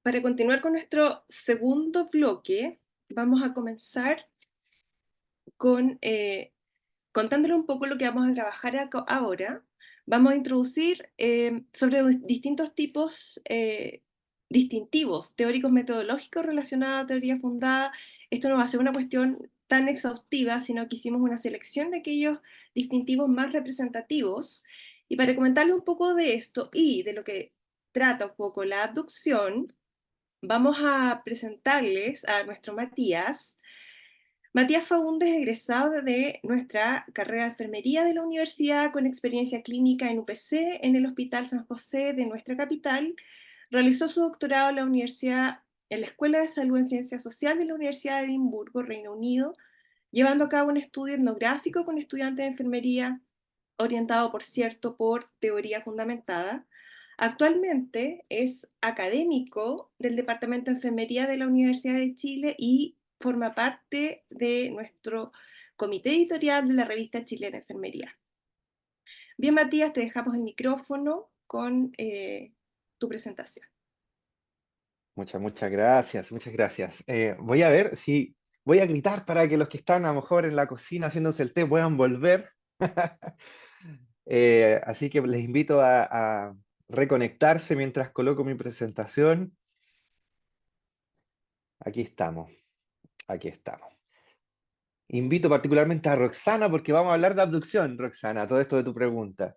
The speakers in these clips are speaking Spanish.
Para continuar con nuestro segundo bloque, vamos a comenzar con contándole un poco lo que vamos a trabajar ahora. Vamos a introducir sobre distintos tipos distintivos teóricos metodológicos relacionados a teoría fundada. Esto no va a ser una cuestión tan exhaustiva, sino que hicimos una selección de aquellos distintivos más representativos. Y para comentarle un poco de esto y de lo que trata un poco la abducción, vamos a presentarles a nuestro Matías. Matías Faúndez es egresado de nuestra carrera de enfermería de la universidad con experiencia clínica en UPC en el Hospital San José de nuestra capital. Realizó su doctorado en la Escuela de Salud en Ciencias Sociales de la Universidad de Edimburgo, Reino Unido, llevando a cabo un estudio etnográfico con estudiantes de enfermería, orientado, por cierto, por teoría fundamentada. Actualmente es académico del Departamento de Enfermería de la Universidad de Chile y forma parte de nuestro comité editorial de la revista Chilena Enfermería. Bien, Matías, te dejamos el micrófono con tu presentación. Muchas gracias, muchas gracias. Voy a ver si voy a gritar para que los que están a lo mejor en la cocina haciéndose el té puedan volver. Así que les invito a reconectarse mientras coloco mi presentación. Aquí estamos, aquí estamos. Invito particularmente a Roxana porque vamos a hablar de abducción, Roxana, todo esto de tu pregunta.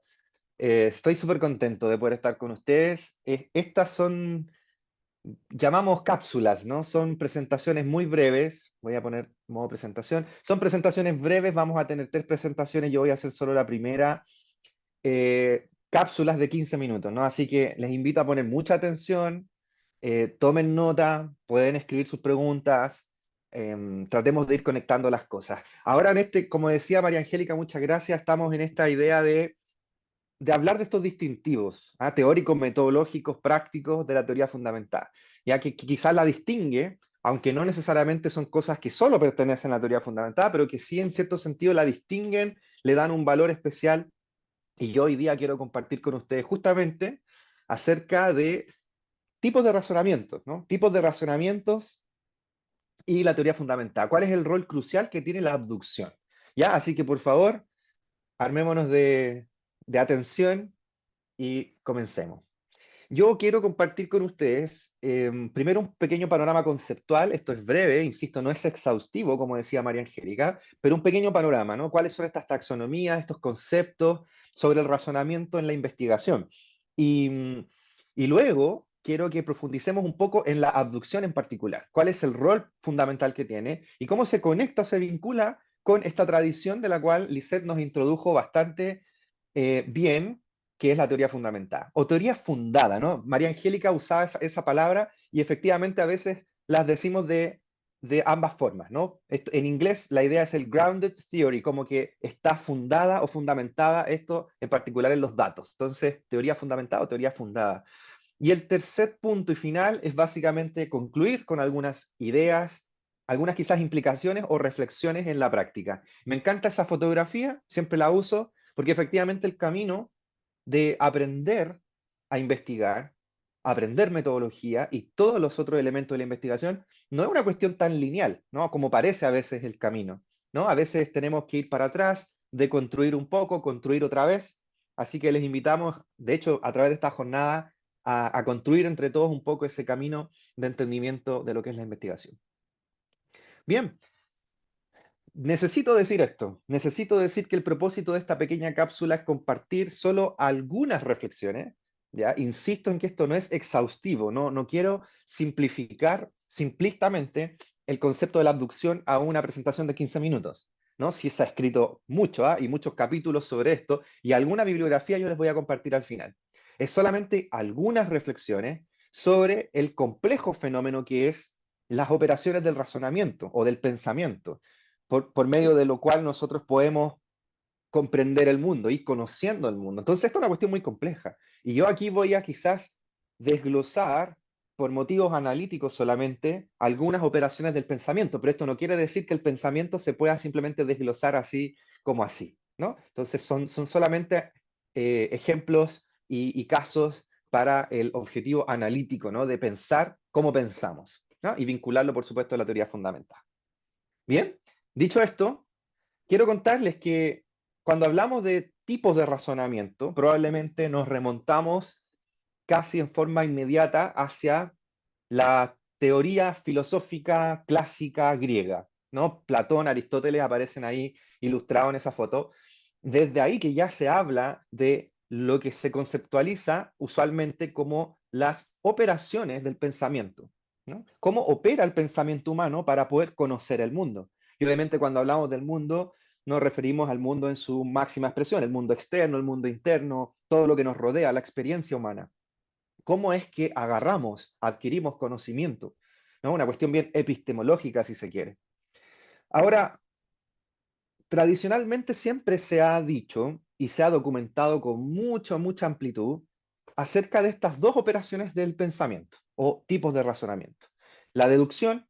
Estoy súper contento de poder estar con ustedes. Estas son llamamos cápsulas, ¿no? Son presentaciones muy breves. Voy a poner modo presentación. Son presentaciones breves, vamos a tener tres presentaciones, yo voy a hacer solo la primera. Cápsulas de 15 minutos, ¿no? Así que les invito a poner mucha atención, tomen nota, pueden escribir sus preguntas, tratemos de ir conectando las cosas. Ahora en este, como decía María Angélica, muchas gracias, estamos en esta idea de hablar de estos distintivos, teóricos, metodológicos, prácticos de la teoría fundamental, ya que quizás la distingue, aunque no necesariamente son cosas que solo pertenecen a la teoría fundamental, pero que sí en cierto sentido la distinguen, le dan un valor especial, y yo hoy día quiero compartir con ustedes justamente acerca de tipos de razonamientos, ¿no? Tipos de razonamientos y la teoría fundamental. ¿Cuál es el rol crucial que tiene la abducción? ¿Ya? Así que por favor, armémonos de atención y comencemos. Yo quiero compartir con ustedes, primero un pequeño panorama conceptual, esto es breve, insisto, no es exhaustivo, como decía María Angélica, pero un pequeño panorama, ¿no? ¿Cuáles son estas taxonomías, estos conceptos sobre el razonamiento en la investigación? Y, y luego quiero que profundicemos un poco en la abducción en particular, cuál es el rol fundamental que tiene y cómo se conecta o se vincula con esta tradición de la cual Lisette nos introdujo bastante bien, que es la teoría fundamental, o teoría fundada, ¿no? María Angélica usaba esa palabra y efectivamente a veces las decimos de ambas formas, ¿no? En inglés la idea es el grounded theory, como que está fundada o fundamentada, esto en particular en los datos. Entonces, teoría fundamentada o teoría fundada. Y el tercer punto y final es básicamente concluir con algunas ideas, algunas quizás implicaciones o reflexiones en la práctica. Me encanta esa fotografía, siempre la uso, porque efectivamente el camino de aprender a investigar, aprender metodología y todos los otros elementos de la investigación, no es una cuestión tan lineal, ¿no? Como parece a veces el camino, ¿no? A veces tenemos que ir para atrás, deconstruir un poco, construir otra vez. Así que les invitamos, de hecho, a través de esta jornada, a construir entre todos un poco ese camino de entendimiento de lo que es la investigación. Bien, necesito decir esto, necesito decir que el propósito de esta pequeña cápsula es compartir solo algunas reflexiones, ¿ya? Insisto en que esto no es exhaustivo, no quiero simplificar simplistamente el concepto de la abducción a una presentación de 15 minutos, ¿no? Si se ha escrito mucho, y muchos capítulos sobre esto, y alguna bibliografía yo les voy a compartir al final. Es solamente algunas reflexiones sobre el complejo fenómeno que es las operaciones del razonamiento o del pensamiento por medio de lo cual nosotros podemos comprender el mundo, ir conociendo el mundo. Entonces, esto es una cuestión muy compleja. Y yo aquí voy a quizás desglosar, por motivos analíticos solamente, algunas operaciones del pensamiento, pero esto no quiere decir que el pensamiento se pueda simplemente desglosar así como así, ¿no? Entonces, son solamente ejemplos y casos para el objetivo analítico, ¿no? De pensar cómo pensamos, ¿no? Y vincularlo, por supuesto, a la teoría fundamental. Bien, dicho esto, quiero contarles que cuando hablamos de tipos de razonamiento, probablemente nos remontamos casi en forma inmediata hacia la teoría filosófica clásica griega, ¿no? Platón, Aristóteles aparecen ahí ilustrados en esa foto. Desde ahí que ya se habla de lo que se conceptualiza usualmente como las operaciones del pensamiento, ¿no? Cómo opera el pensamiento humano para poder conocer el mundo. Y obviamente cuando hablamos del mundo, nos referimos al mundo en su máxima expresión, el mundo externo, el mundo interno, todo lo que nos rodea, la experiencia humana. ¿Cómo es que agarramos, adquirimos conocimiento? ¿No? Una cuestión bien epistemológica, si se quiere. Ahora, tradicionalmente siempre se ha dicho y se ha documentado con mucha amplitud acerca de estas dos operaciones del pensamiento o tipos de razonamiento, la deducción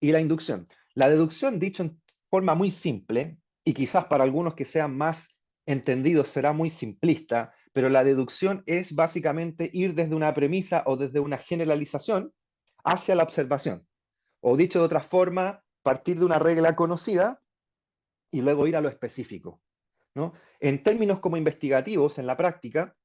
y la inducción. La deducción, dicho en forma muy simple, y quizás para algunos que sean más entendidos será muy simplista, pero la deducción es básicamente ir desde una premisa o desde una generalización hacia la observación. O dicho de otra forma, partir de una regla conocida y luego ir a lo específico, ¿no? En términos como investigativos, en la práctica,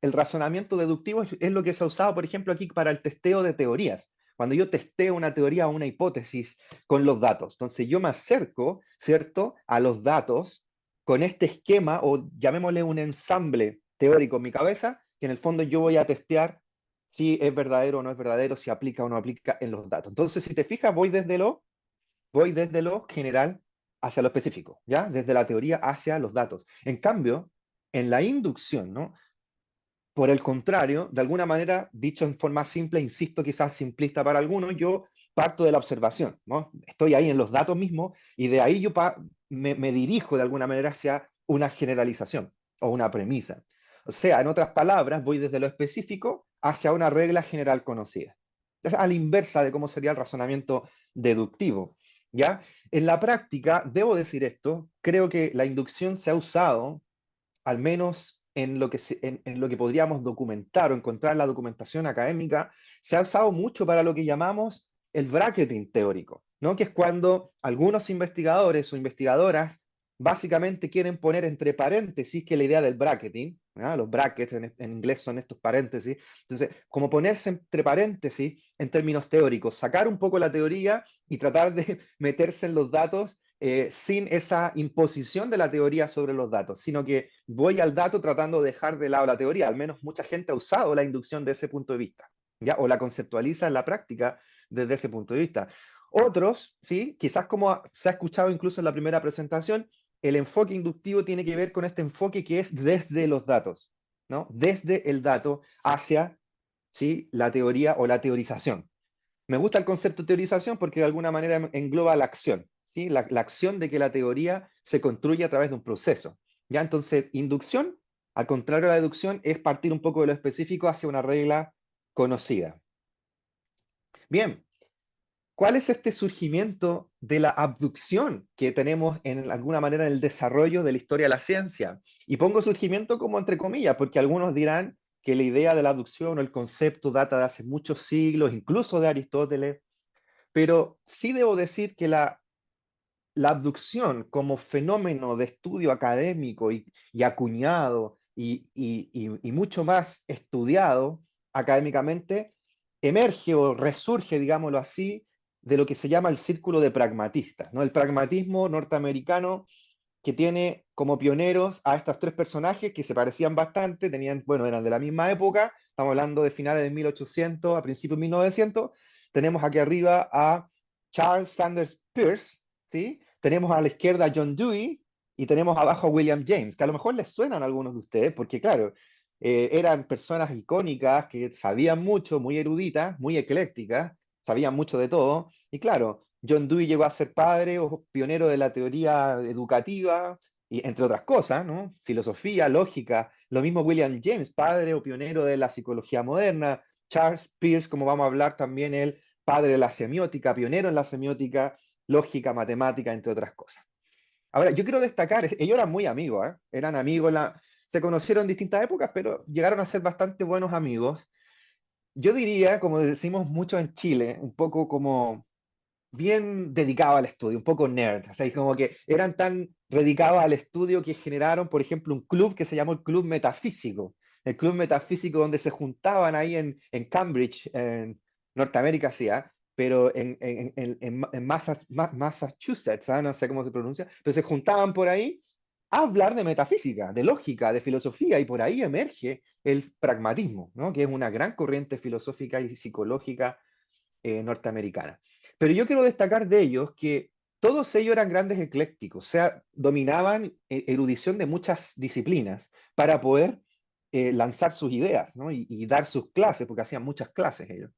el razonamiento deductivo es lo que se ha usado, por ejemplo, aquí para el testeo de teorías. Cuando yo testeo una teoría o una hipótesis con los datos. Entonces yo me acerco, ¿cierto?, a los datos con este esquema o llamémosle un ensamble teórico en mi cabeza, que en el fondo yo voy a testear si es verdadero o no es verdadero, si aplica o no aplica en los datos. Entonces, si te fijas, voy desde lo general hacia lo específico, ¿ya? Desde la teoría hacia los datos. En cambio, en la inducción, ¿no? Por el contrario, de alguna manera, dicho en forma simple, insisto, quizás simplista para algunos, yo parto de la observación, ¿no? Estoy ahí en los datos mismos y de ahí yo me dirijo de alguna manera hacia una generalización o una premisa. O sea, en otras palabras, voy desde lo específico hacia una regla general conocida. Es a la inversa de cómo sería el razonamiento deductivo, ¿ya? En la práctica, debo decir esto, creo que la inducción se ha usado al menos en lo que podríamos documentar o encontrar en la documentación académica, se ha usado mucho para lo que llamamos el bracketing teórico, ¿no? Que es cuando algunos investigadores o investigadoras básicamente quieren poner entre paréntesis que la idea del bracketing, ¿no? Los brackets en inglés son estos paréntesis, entonces, como ponerse entre paréntesis en términos teóricos, sacar un poco la teoría y tratar de meterse en los datos sin esa imposición de la teoría sobre los datos, sino que voy al dato tratando de dejar de lado la teoría. Al menos mucha gente ha usado la inducción de ese punto de vista, ¿ya? O la conceptualiza en la práctica desde ese punto de vista. Otros, ¿sí? Quizás como se ha escuchado incluso en la primera presentación, el enfoque inductivo tiene que ver con este enfoque que es desde los datos, ¿no? Desde el dato hacia, ¿sí?, la teoría o la teorización. Me gusta el concepto de teorización porque de alguna manera engloba la acción, ¿sí? La acción de que la teoría se construye a través de un proceso. ¿Ya? Entonces, inducción, al contrario de la deducción, es partir un poco de lo específico hacia una regla conocida. Bien, ¿cuál es este surgimiento de la abducción que tenemos en alguna manera en el desarrollo de la historia de la ciencia? Y pongo surgimiento como entre comillas, porque algunos dirán que la idea de la abducción o el concepto data de hace muchos siglos, incluso de Aristóteles, pero sí debo decir que la abducción como fenómeno de estudio académico y acuñado y mucho más estudiado académicamente, emerge o resurge, digámoslo así, de lo que se llama el círculo de pragmatistas, ¿no? El pragmatismo norteamericano que tiene como pioneros a estos tres personajes que se parecían bastante, tenían, bueno, eran de la misma época, estamos hablando de finales de 1800 a principios de 1900. Tenemos aquí arriba a Charles Sanders Peirce, ¿sí? Tenemos a la izquierda a John Dewey y tenemos abajo a William James, que a lo mejor les suenan a algunos de ustedes, porque claro, eran personas icónicas que sabían mucho, muy eruditas, muy eclécticas, sabían mucho de todo, y claro, John Dewey llegó a ser padre o pionero de la teoría educativa, y entre otras cosas, ¿no? Filosofía, lógica. Lo mismo William James, padre o pionero de la psicología moderna. Charles Peirce, como vamos a hablar también, él, padre de la semiótica, pionero en la semiótica, lógica, matemática, entre otras cosas. Ahora, yo quiero destacar, ellos eran muy amigos, ¿eh? Eran amigos, se conocieron en distintas épocas, pero llegaron a ser bastante buenos amigos. Yo diría, como decimos mucho en Chile, un poco como bien dedicado al estudio, un poco nerd, o sea, y como que eran tan dedicados al estudio que generaron, por ejemplo, un club que se llamó el Club Metafísico, el Club Metafísico donde se juntaban ahí en Cambridge, en Norteamérica, sí, ¿ah? Pero en Massachusetts, ¿ah? No sé cómo se pronuncia, pero se juntaban por ahí a hablar de metafísica, de lógica, de filosofía, y por ahí emerge el pragmatismo, ¿no? Que es una gran corriente filosófica y psicológica norteamericana. Pero yo quiero destacar de ellos que todos ellos eran grandes eclécticos, o sea, dominaban erudición de muchas disciplinas para poder lanzar sus ideas, ¿no? Y dar sus clases, porque hacían muchas clases ellos.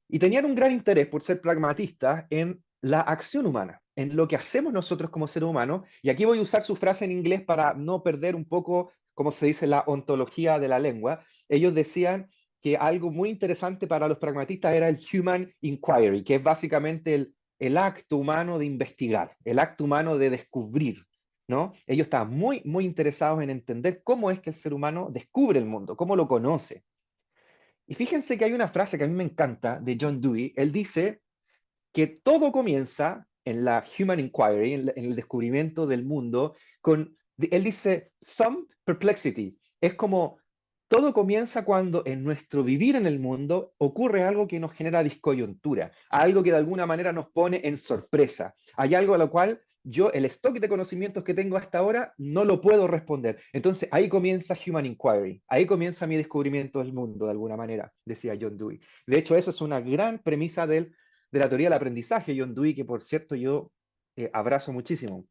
Y tenían un gran interés por ser pragmatistas en la acción humana, en lo que hacemos nosotros como seres humanos. Y aquí voy a usar su frase en inglés para no perder un poco, como se dice, la ontología de la lengua. Ellos decían que algo muy interesante para los pragmatistas era el human inquiry, que es básicamente el acto humano de investigar, el acto humano de descubrir, ¿no? Ellos estaban muy, muy interesados en entender cómo es que el ser humano descubre el mundo, cómo lo conoce. Y fíjense que hay una frase que a mí me encanta de John Dewey. Él dice que todo comienza en la Human Inquiry, en el descubrimiento del mundo, él dice, some perplexity. Es como, todo comienza cuando en nuestro vivir en el mundo ocurre algo que nos genera discoyuntura, algo que de alguna manera nos pone en sorpresa. Hay algo a lo cual yo, el stock de conocimientos que tengo hasta ahora, no lo puedo responder. Entonces ahí comienza Human Inquiry, ahí comienza mi descubrimiento del mundo, de alguna manera, decía John Dewey. De hecho, eso es una gran premisa de la teoría del aprendizaje, John Dewey, que por cierto yo abrazo muchísimo.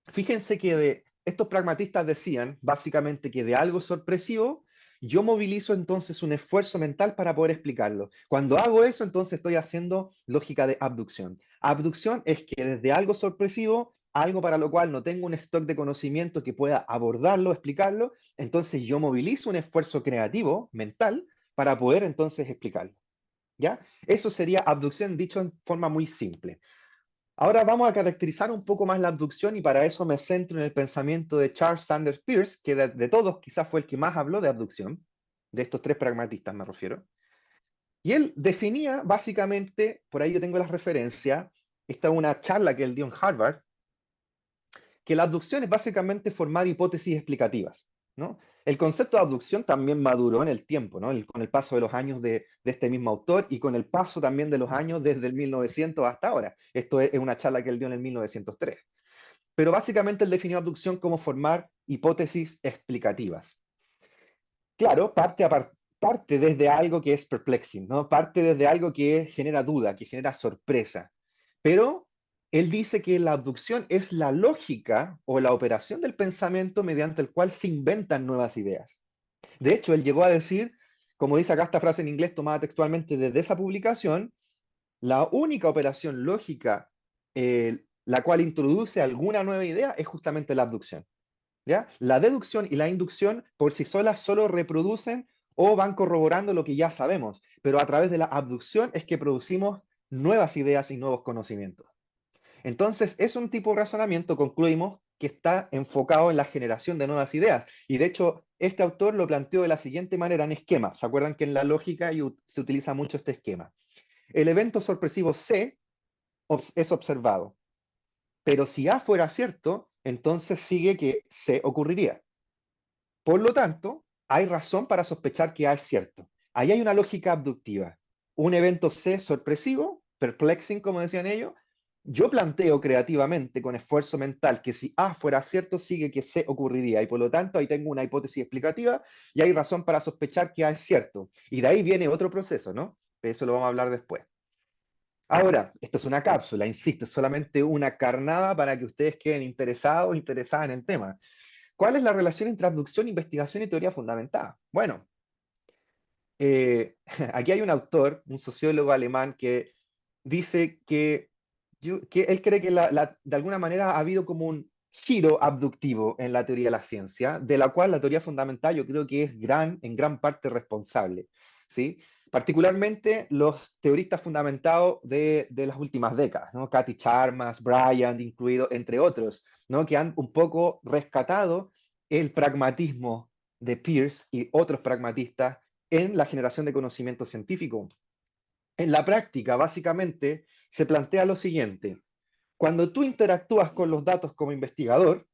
Fíjense que estos pragmatistas decían básicamente que de algo sorpresivo yo movilizo entonces un esfuerzo mental para poder explicarlo. Cuando hago eso, entonces estoy haciendo lógica de abducción. Abducción es que desde algo sorpresivo, algo para lo cual no tengo un stock de conocimiento que pueda abordarlo, explicarlo, entonces yo movilizo un esfuerzo creativo, mental, para poder entonces explicarlo. ¿Ya? Eso sería abducción dicho en forma muy simple. Ahora vamos a caracterizar un poco más la abducción y para eso me centro en el pensamiento de Charles Sanders Peirce, que de todos quizás fue el que más habló de abducción, de estos tres pragmatistas me refiero. Y él definía básicamente, por ahí yo tengo las referencias, esta es una charla que él dio en Harvard, que la abducción es básicamente formar hipótesis explicativas, ¿no? El concepto de abducción también maduró en el tiempo, ¿no? Con el paso de los años de este mismo autor y con el paso también de los años desde el 1900 hasta ahora. Esto es una charla que él dio en el 1903. Pero básicamente él definió abducción como formar hipótesis explicativas. Claro, parte desde algo que es perplexing, ¿no? Parte desde algo que genera duda, que genera sorpresa. Pero él dice que la abducción es la lógica o la operación del pensamiento mediante el cual se inventan nuevas ideas. De hecho, él llegó a decir, como dice acá esta frase en inglés tomada textualmente desde esa publicación, la única operación lógica la cual introduce alguna nueva idea es justamente la abducción. ¿Ya? La deducción y la inducción por sí solas solo reproducen o van corroborando lo que ya sabemos, pero a través de la abducción es que producimos nuevas ideas y nuevos conocimientos. Entonces, es un tipo de razonamiento, concluimos, que está enfocado en la generación de nuevas ideas. Y de hecho, este autor lo planteó de la siguiente manera en esquema. ¿Se acuerdan que en la lógica se utiliza mucho este esquema? El evento sorpresivo C es observado, pero si A fuera cierto, entonces sigue que C ocurriría. Por lo tanto, hay razón para sospechar que A es cierto. Ahí hay una lógica abductiva. Un evento C sorpresivo, perplexing, como decían ellos, yo planteo creativamente, con esfuerzo mental, que si A fuera cierto, sigue que C ocurriría. Y por lo tanto, ahí tengo una hipótesis explicativa y hay razón para sospechar que A es cierto. Y de ahí viene otro proceso, ¿no? Eso lo vamos a hablar después. Ahora, esto es una cápsula, insisto, es solamente una carnada para que ustedes queden interesados, interesadas en el tema. ¿Cuál es la relación entre abducción, investigación y teoría fundamentada? Bueno, aquí hay un autor, un sociólogo alemán, que dice que él cree que de alguna manera ha habido como un giro abductivo en la teoría de la ciencia, de la cual la teoría fundamental yo creo que es en gran parte responsable, ¿sí? Particularmente los teoristas fundamentados de las últimas décadas, ¿no? Cathy Charmas, Bryant, incluido, entre otros, ¿no? Que han un poco rescatado el pragmatismo de Peirce y otros pragmatistas en la generación de conocimiento científico. En la práctica, básicamente, se plantea lo siguiente. Cuando tú interactúas con los datos como investigador,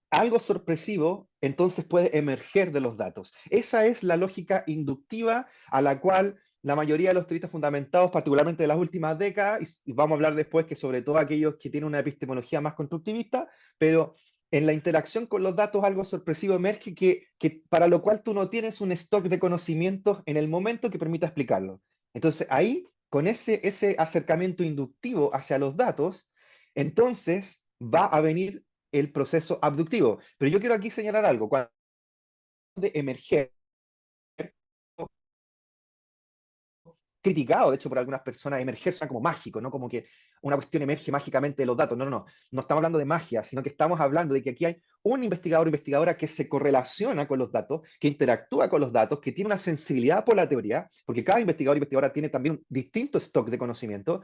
algo sorpresivo entonces puede emerger de los datos. Esa es la lógica inductiva a la cual la mayoría de los teoristas fundamentados, particularmente de las últimas décadas, y vamos a hablar después que sobre todo aquellos que tienen una epistemología más constructivista, pero en la interacción con los datos algo sorpresivo emerge que para lo cual tú no tienes un stock de conocimientos en el momento que permita explicarlo. Entonces ahí, con ese acercamiento inductivo hacia los datos, entonces va a venir el proceso abductivo. Pero yo quiero aquí señalar algo. Cuando de emerger, criticado, de hecho, por algunas personas, emerger suena como mágico, ¿no? Como que una cuestión emerge mágicamente de los datos. No, no, no. No estamos hablando de magia, sino que estamos hablando de que aquí hay un investigador o investigadora que se correlaciona con los datos, que interactúa con los datos, que tiene una sensibilidad por la teoría, porque cada investigador o investigadora tiene también un distinto stock de conocimiento,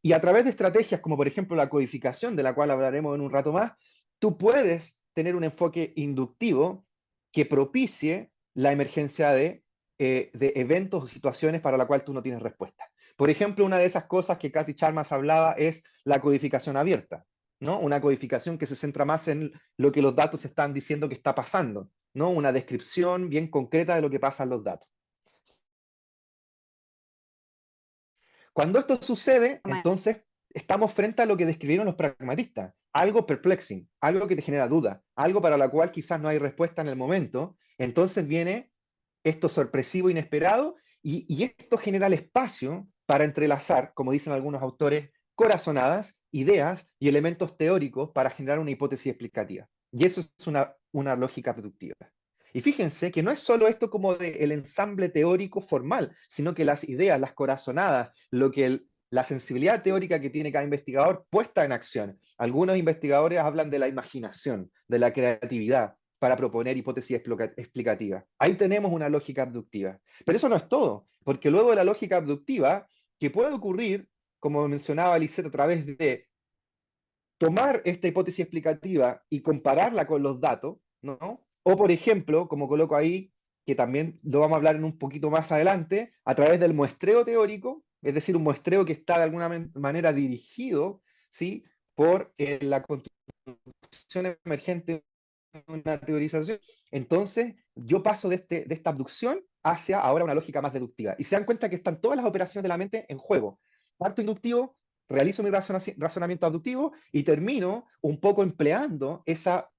y a través de estrategias como, por ejemplo, la codificación, de la cual hablaremos en un rato más, tú puedes tener un enfoque inductivo que propicie la emergencia de eventos o situaciones para la cual tú no tienes respuesta. Por ejemplo, una de esas cosas que Cathy Chalmers hablaba es la codificación abierta, ¿no? Una codificación que se centra más en lo que los datos están diciendo que está pasando, ¿no? Una descripción bien concreta de lo que pasa en los datos. Cuando esto sucede, entonces estamos frente a lo que describieron los pragmatistas, algo perplexing, algo que te genera duda, algo para lo cual quizás no hay respuesta en el momento, entonces viene esto sorpresivo, inesperado, y esto genera el espacio para entrelazar, como dicen algunos autores, corazonadas, ideas y elementos teóricos para generar una hipótesis explicativa. Y eso es una lógica productiva. Y fíjense que no es solo esto como del ensamble teórico formal, sino que las ideas, las corazonadas, la sensibilidad teórica que tiene cada investigador puesta en acción. Algunos investigadores hablan de la imaginación, de la creatividad, para proponer hipótesis explicativas. Ahí tenemos una lógica abductiva. Pero eso no es todo, porque luego de la lógica abductiva, que puede ocurrir, como mencionaba Lisette, a través de tomar esta hipótesis explicativa y compararla con los datos, ¿no? O, por ejemplo, como coloco ahí, que también lo vamos a hablar en un poquito más adelante, a través del muestreo teórico, es decir, un muestreo que está de alguna manera dirigido, ¿sí? Por la construcción emergente de una teorización. Entonces, yo paso de esta abducción hacia ahora una lógica más deductiva. Y se dan cuenta que están todas las operaciones de la mente en juego. Parto inductivo, realizo mi razonamiento abductivo y termino un poco empleando esa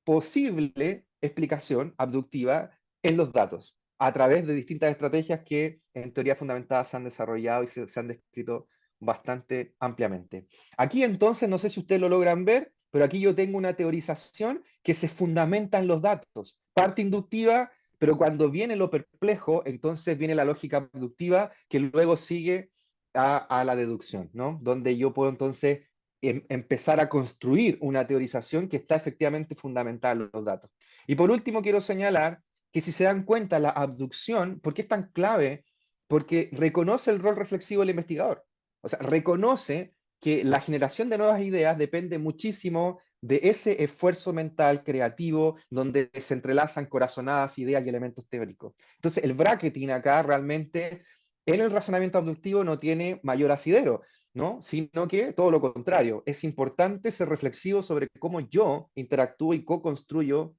posible explicación abductiva en los datos a través de distintas estrategias que en teoría fundamentada se han desarrollado y se han descrito bastante ampliamente. Aquí entonces, no sé si ustedes lo logran ver, pero aquí yo tengo una teorización que se fundamenta en los datos. Parte inductiva, pero cuando viene lo perplejo, entonces viene la lógica abductiva que luego sigue a la deducción, ¿no? Donde yo puedo entonces empezar a construir una teorización que está efectivamente fundamentada en los datos. Y por último, quiero señalar que si se dan cuenta, la abducción, ¿por qué es tan clave? Porque reconoce el rol reflexivo del investigador. O sea, reconoce que la generación de nuevas ideas depende muchísimo de ese esfuerzo mental creativo donde se entrelazan corazonadas, ideas y elementos teóricos. Entonces, el bracketing acá realmente en el razonamiento abductivo no tiene mayor asidero, ¿no? Sino que todo lo contrario, es importante ser reflexivo sobre cómo yo interactúo y co-construyo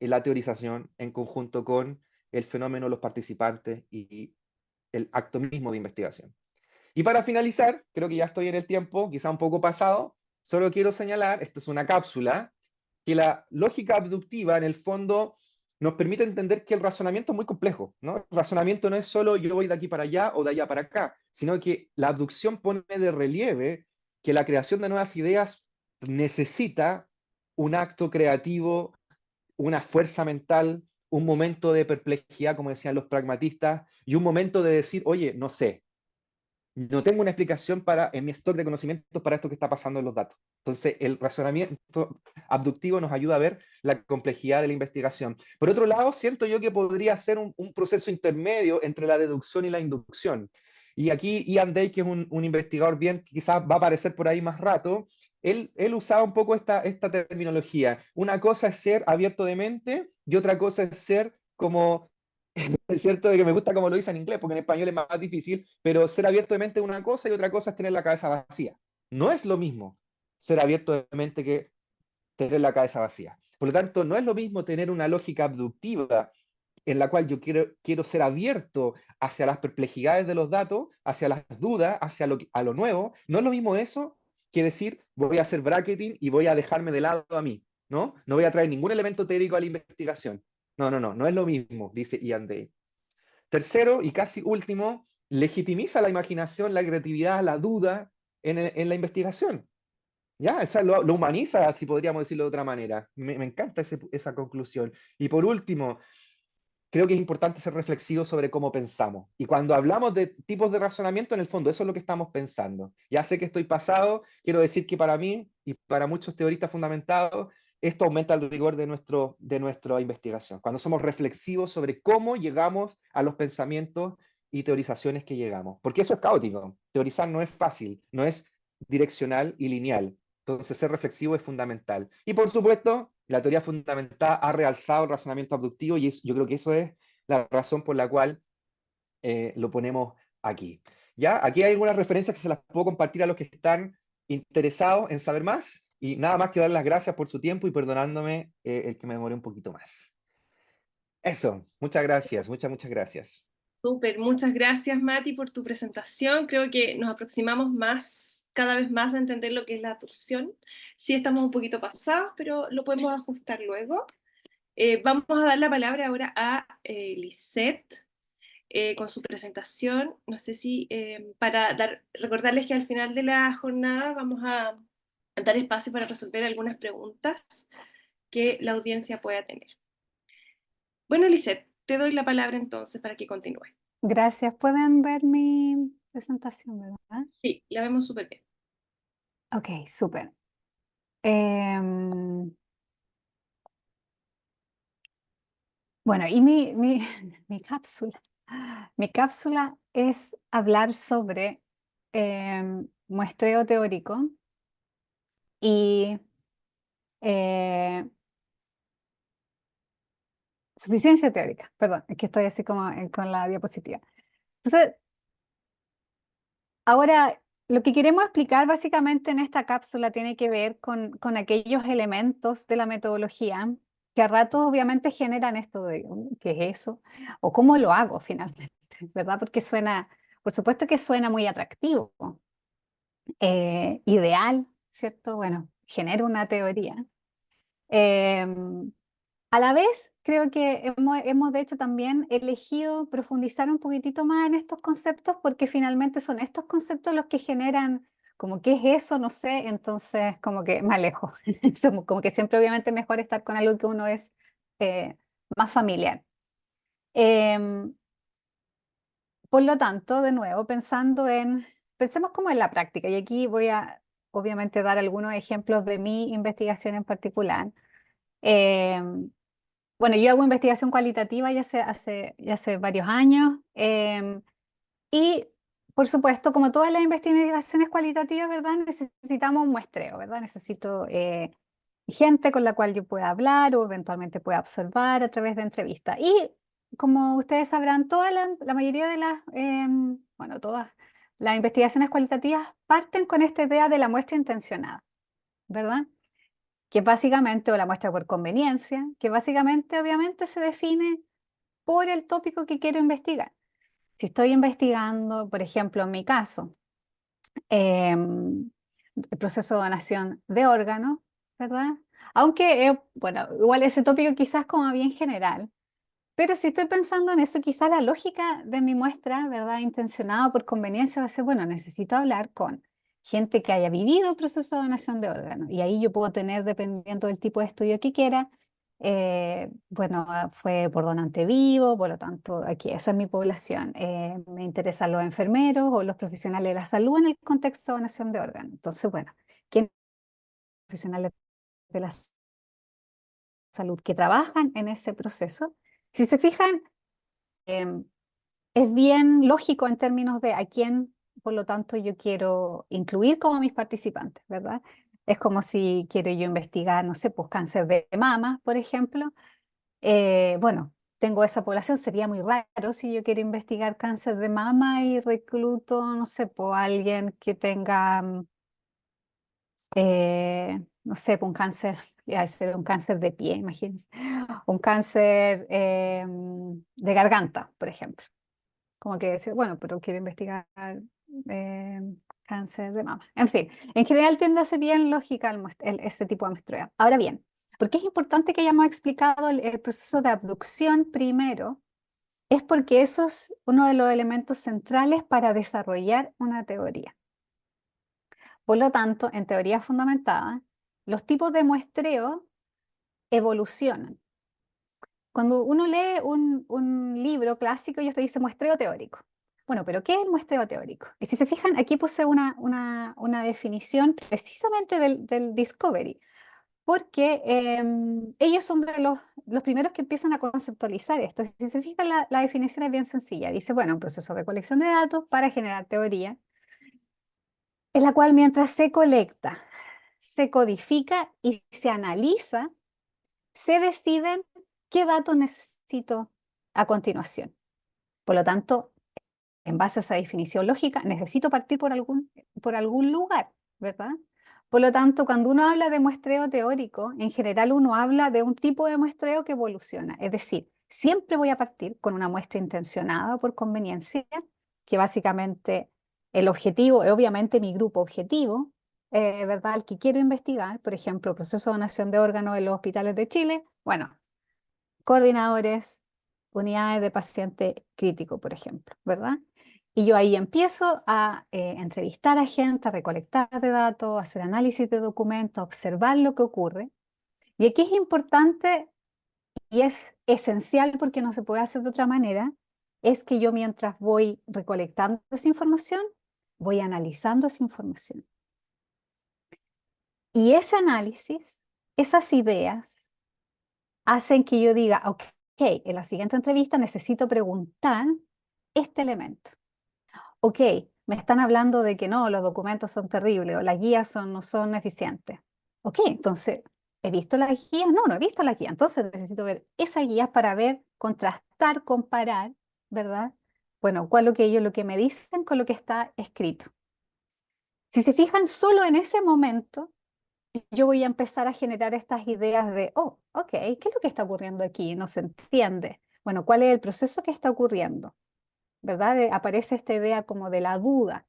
la teorización en conjunto con el fenómeno, los participantes y el acto mismo de investigación. Y para finalizar, creo que ya estoy en el tiempo, quizá un poco pasado, solo quiero señalar, esta es una cápsula, que la lógica abductiva en el fondo nos permite entender que el razonamiento es muy complejo, ¿no? El razonamiento no es solo yo voy de aquí para allá o de allá para acá, sino que la abducción pone de relieve que la creación de nuevas ideas necesita un acto creativo, una fuerza mental, un momento de perplejidad, como decían los pragmatistas, y un momento de decir, oye, no sé, no tengo una explicación en mi stock de conocimientos para esto que está pasando en los datos. Entonces, el razonamiento abductivo nos ayuda a ver la complejidad de la investigación. Por otro lado, siento yo que podría ser un proceso intermedio entre la deducción y la inducción. Y aquí Ian Day, que es un investigador bien, quizás va a aparecer por ahí más rato, él usaba un poco esta terminología. Una cosa es ser abierto de mente y otra cosa es ser como, es cierto de que me gusta como lo dice en inglés, porque en español es más difícil, pero ser abierto de mente es una cosa y otra cosa es tener la cabeza vacía. No es lo mismo ser abierto de mente que tener la cabeza vacía. Por lo tanto, no es lo mismo tener una lógica abductiva en la cual yo quiero ser abierto hacia las perplejidades de los datos, hacia las dudas, hacia a lo nuevo. No es lo mismo eso que decir voy a hacer bracketing y voy a dejarme de lado a mí, ¿no? No voy a traer ningún elemento teórico a la investigación. No es lo mismo, dice Ian Day. Tercero y casi último, legitimiza la imaginación, la creatividad, la duda en la investigación. Ya, esa lo humaniza, si podríamos decirlo de otra manera. Me encanta esa conclusión. Y por último, creo que es importante ser reflexivo sobre cómo pensamos. Y cuando hablamos de tipos de razonamiento, en el fondo, eso es lo que estamos pensando. Ya sé que estoy pasado, quiero decir que para mí y para muchos teoristas fundamentados, esto aumenta el rigor de nuestra investigación. Cuando somos reflexivos sobre cómo llegamos a los pensamientos y teorizaciones que llegamos. Porque eso es caótico. Teorizar no es fácil, no es direccional y lineal. Entonces, ser reflexivo es fundamental. Y por supuesto, la teoría fundamental ha realzado el razonamiento abductivo y yo creo que eso es la razón por la cual lo ponemos aquí. ¿Ya? Aquí hay algunas referencias que se las puedo compartir a los que están interesados en saber más. Y nada más que dar las gracias por su tiempo y perdonándome el que me demoré un poquito más. Eso, muchas gracias, muchas gracias. Súper, muchas gracias Mati por tu presentación. Creo que nos aproximamos más, cada vez más a entender lo que es la torsión. Sí estamos un poquito pasados, pero lo podemos ajustar luego. Vamos a dar la palabra ahora a Lisette con su presentación. No sé si recordarles que al final de la jornada vamos a dar espacio para resolver algunas preguntas que la audiencia pueda tener. Bueno, Lisette, te doy la palabra entonces para que continúes. Gracias. ¿Pueden ver mi presentación, verdad? Sí, la vemos súper bien. Ok, súper. Em, bueno, y mi cápsula. Mi cápsula es hablar sobre muestreo teórico y eh, suficiencia teórica. Perdón, es que estoy así como con la diapositiva. Entonces, ahora, lo que queremos explicar básicamente en esta cápsula tiene que ver con aquellos elementos de la metodología que a ratos obviamente generan esto de ¿qué es eso? O cómo lo hago finalmente, ¿verdad? Porque suena, por supuesto que suena muy atractivo, ideal, ¿cierto? Bueno, genera una teoría. Em, a la vez, creo que hemos de hecho también elegido profundizar un poquitito más en estos conceptos porque finalmente son estos conceptos los que generan como qué es eso, no sé, entonces como que me alejo. Como que siempre obviamente es mejor estar con algo que uno es más familiar. Em, por lo tanto, de nuevo, pensemos como en la práctica y aquí voy a obviamente dar algunos ejemplos de mi investigación en particular. Em, bueno, yo hago investigación cualitativa ya hace varios años y, por supuesto, como todas las investigaciones cualitativas, ¿verdad? Necesitamos un muestreo, ¿verdad? Necesito gente con la cual yo pueda hablar o eventualmente pueda observar a través de entrevistas. Y, como ustedes sabrán, la mayoría de bueno, todas las investigaciones cualitativas parten con esta idea de la muestra intencionada, ¿verdad? Que básicamente, o la muestra por conveniencia, que básicamente obviamente se define por el tópico que quiero investigar. Si estoy investigando, por ejemplo, en mi caso, el proceso de donación de órganos, ¿verdad? Aunque, bueno, igual ese tópico quizás como bien general, pero si estoy pensando en eso, quizás la lógica de mi muestra, ¿verdad? Intencionada por conveniencia va a ser, bueno, necesito hablar con gente que haya vivido el proceso de donación de órganos. Y ahí yo puedo tener, dependiendo del tipo de estudio que quiera, bueno, fue por donante vivo, por lo tanto, aquí esa es mi población. Me interesan los enfermeros o los profesionales de la salud en el contexto de donación de órganos. Entonces, bueno, ¿quiénes son los profesionales de la salud que trabajan en ese proceso? Si se fijan, em, es bien lógico en términos de a quién, por lo tanto, yo quiero incluir como mis participantes, ¿verdad? Es como si quiero yo investigar, no sé, pues cáncer de mama, por ejemplo. Bueno, tengo esa población, sería muy raro si yo quiero investigar cáncer de mama y recluto, no sé, pues alguien que tenga, no sé, pues un cáncer, ya ser un cáncer de pie, imagínense, un cáncer de garganta, por ejemplo. Como que decir, bueno, pero quiero investigar eh, cáncer de mama. En fin, en general tiende a ser bien lógica este tipo de muestreo. Ahora bien, ¿por qué es importante que hayamos explicado el proceso de abducción primero? Es porque eso es uno de los elementos centrales para desarrollar una teoría. Por lo tanto, en teoría fundamentada, los tipos de muestreo evolucionan. Cuando uno lee un libro clásico, ellos te dicen muestreo teórico. Bueno, pero ¿qué es el muestreo teórico? Y si se fijan, aquí puse una definición precisamente del Discovery, porque ellos son de los primeros que empiezan a conceptualizar esto. Si se fijan, la definición es bien sencilla. Dice, bueno, un proceso de colección de datos para generar teoría, en la cual mientras se colecta, se codifica y se analiza, se deciden qué datos necesito a continuación. Por lo tanto, en base a esa definición lógica, necesito partir por algún lugar, ¿verdad? Por lo tanto, cuando uno habla de muestreo teórico, en general uno habla de un tipo de muestreo que evoluciona. Es decir, siempre voy a partir con una muestra intencionada por conveniencia, que básicamente el objetivo es obviamente mi grupo objetivo, ¿verdad? El que quiero investigar, por ejemplo, el proceso de donación de órganos en los hospitales de Chile. Bueno, coordinadores, unidades de paciente crítico, por ejemplo, ¿verdad? Y yo ahí empiezo a entrevistar a gente, a recolectar datos, a hacer análisis de documentos, a observar lo que ocurre. Y aquí es importante y es esencial porque no se puede hacer de otra manera, es que yo mientras voy recolectando esa información, voy analizando esa información. Y ese análisis, esas ideas, hacen que yo diga, ok, en la siguiente entrevista necesito preguntar este elemento. Ok, me están hablando de que no, los documentos son terribles o las guías no son eficientes. Ok, entonces, ¿he visto las guías? No, no he visto las guías. Entonces necesito ver esas guías para ver, contrastar, comparar, ¿verdad? Bueno, cuál lo que me dicen con lo que está escrito. Si se fijan solo en ese momento, yo voy a empezar a generar estas ideas de, oh, ok, ¿qué es lo que está ocurriendo aquí? No se entiende. Bueno, ¿cuál es el proceso que está ocurriendo? ¿Verdad? Aparece esta idea como de la duda.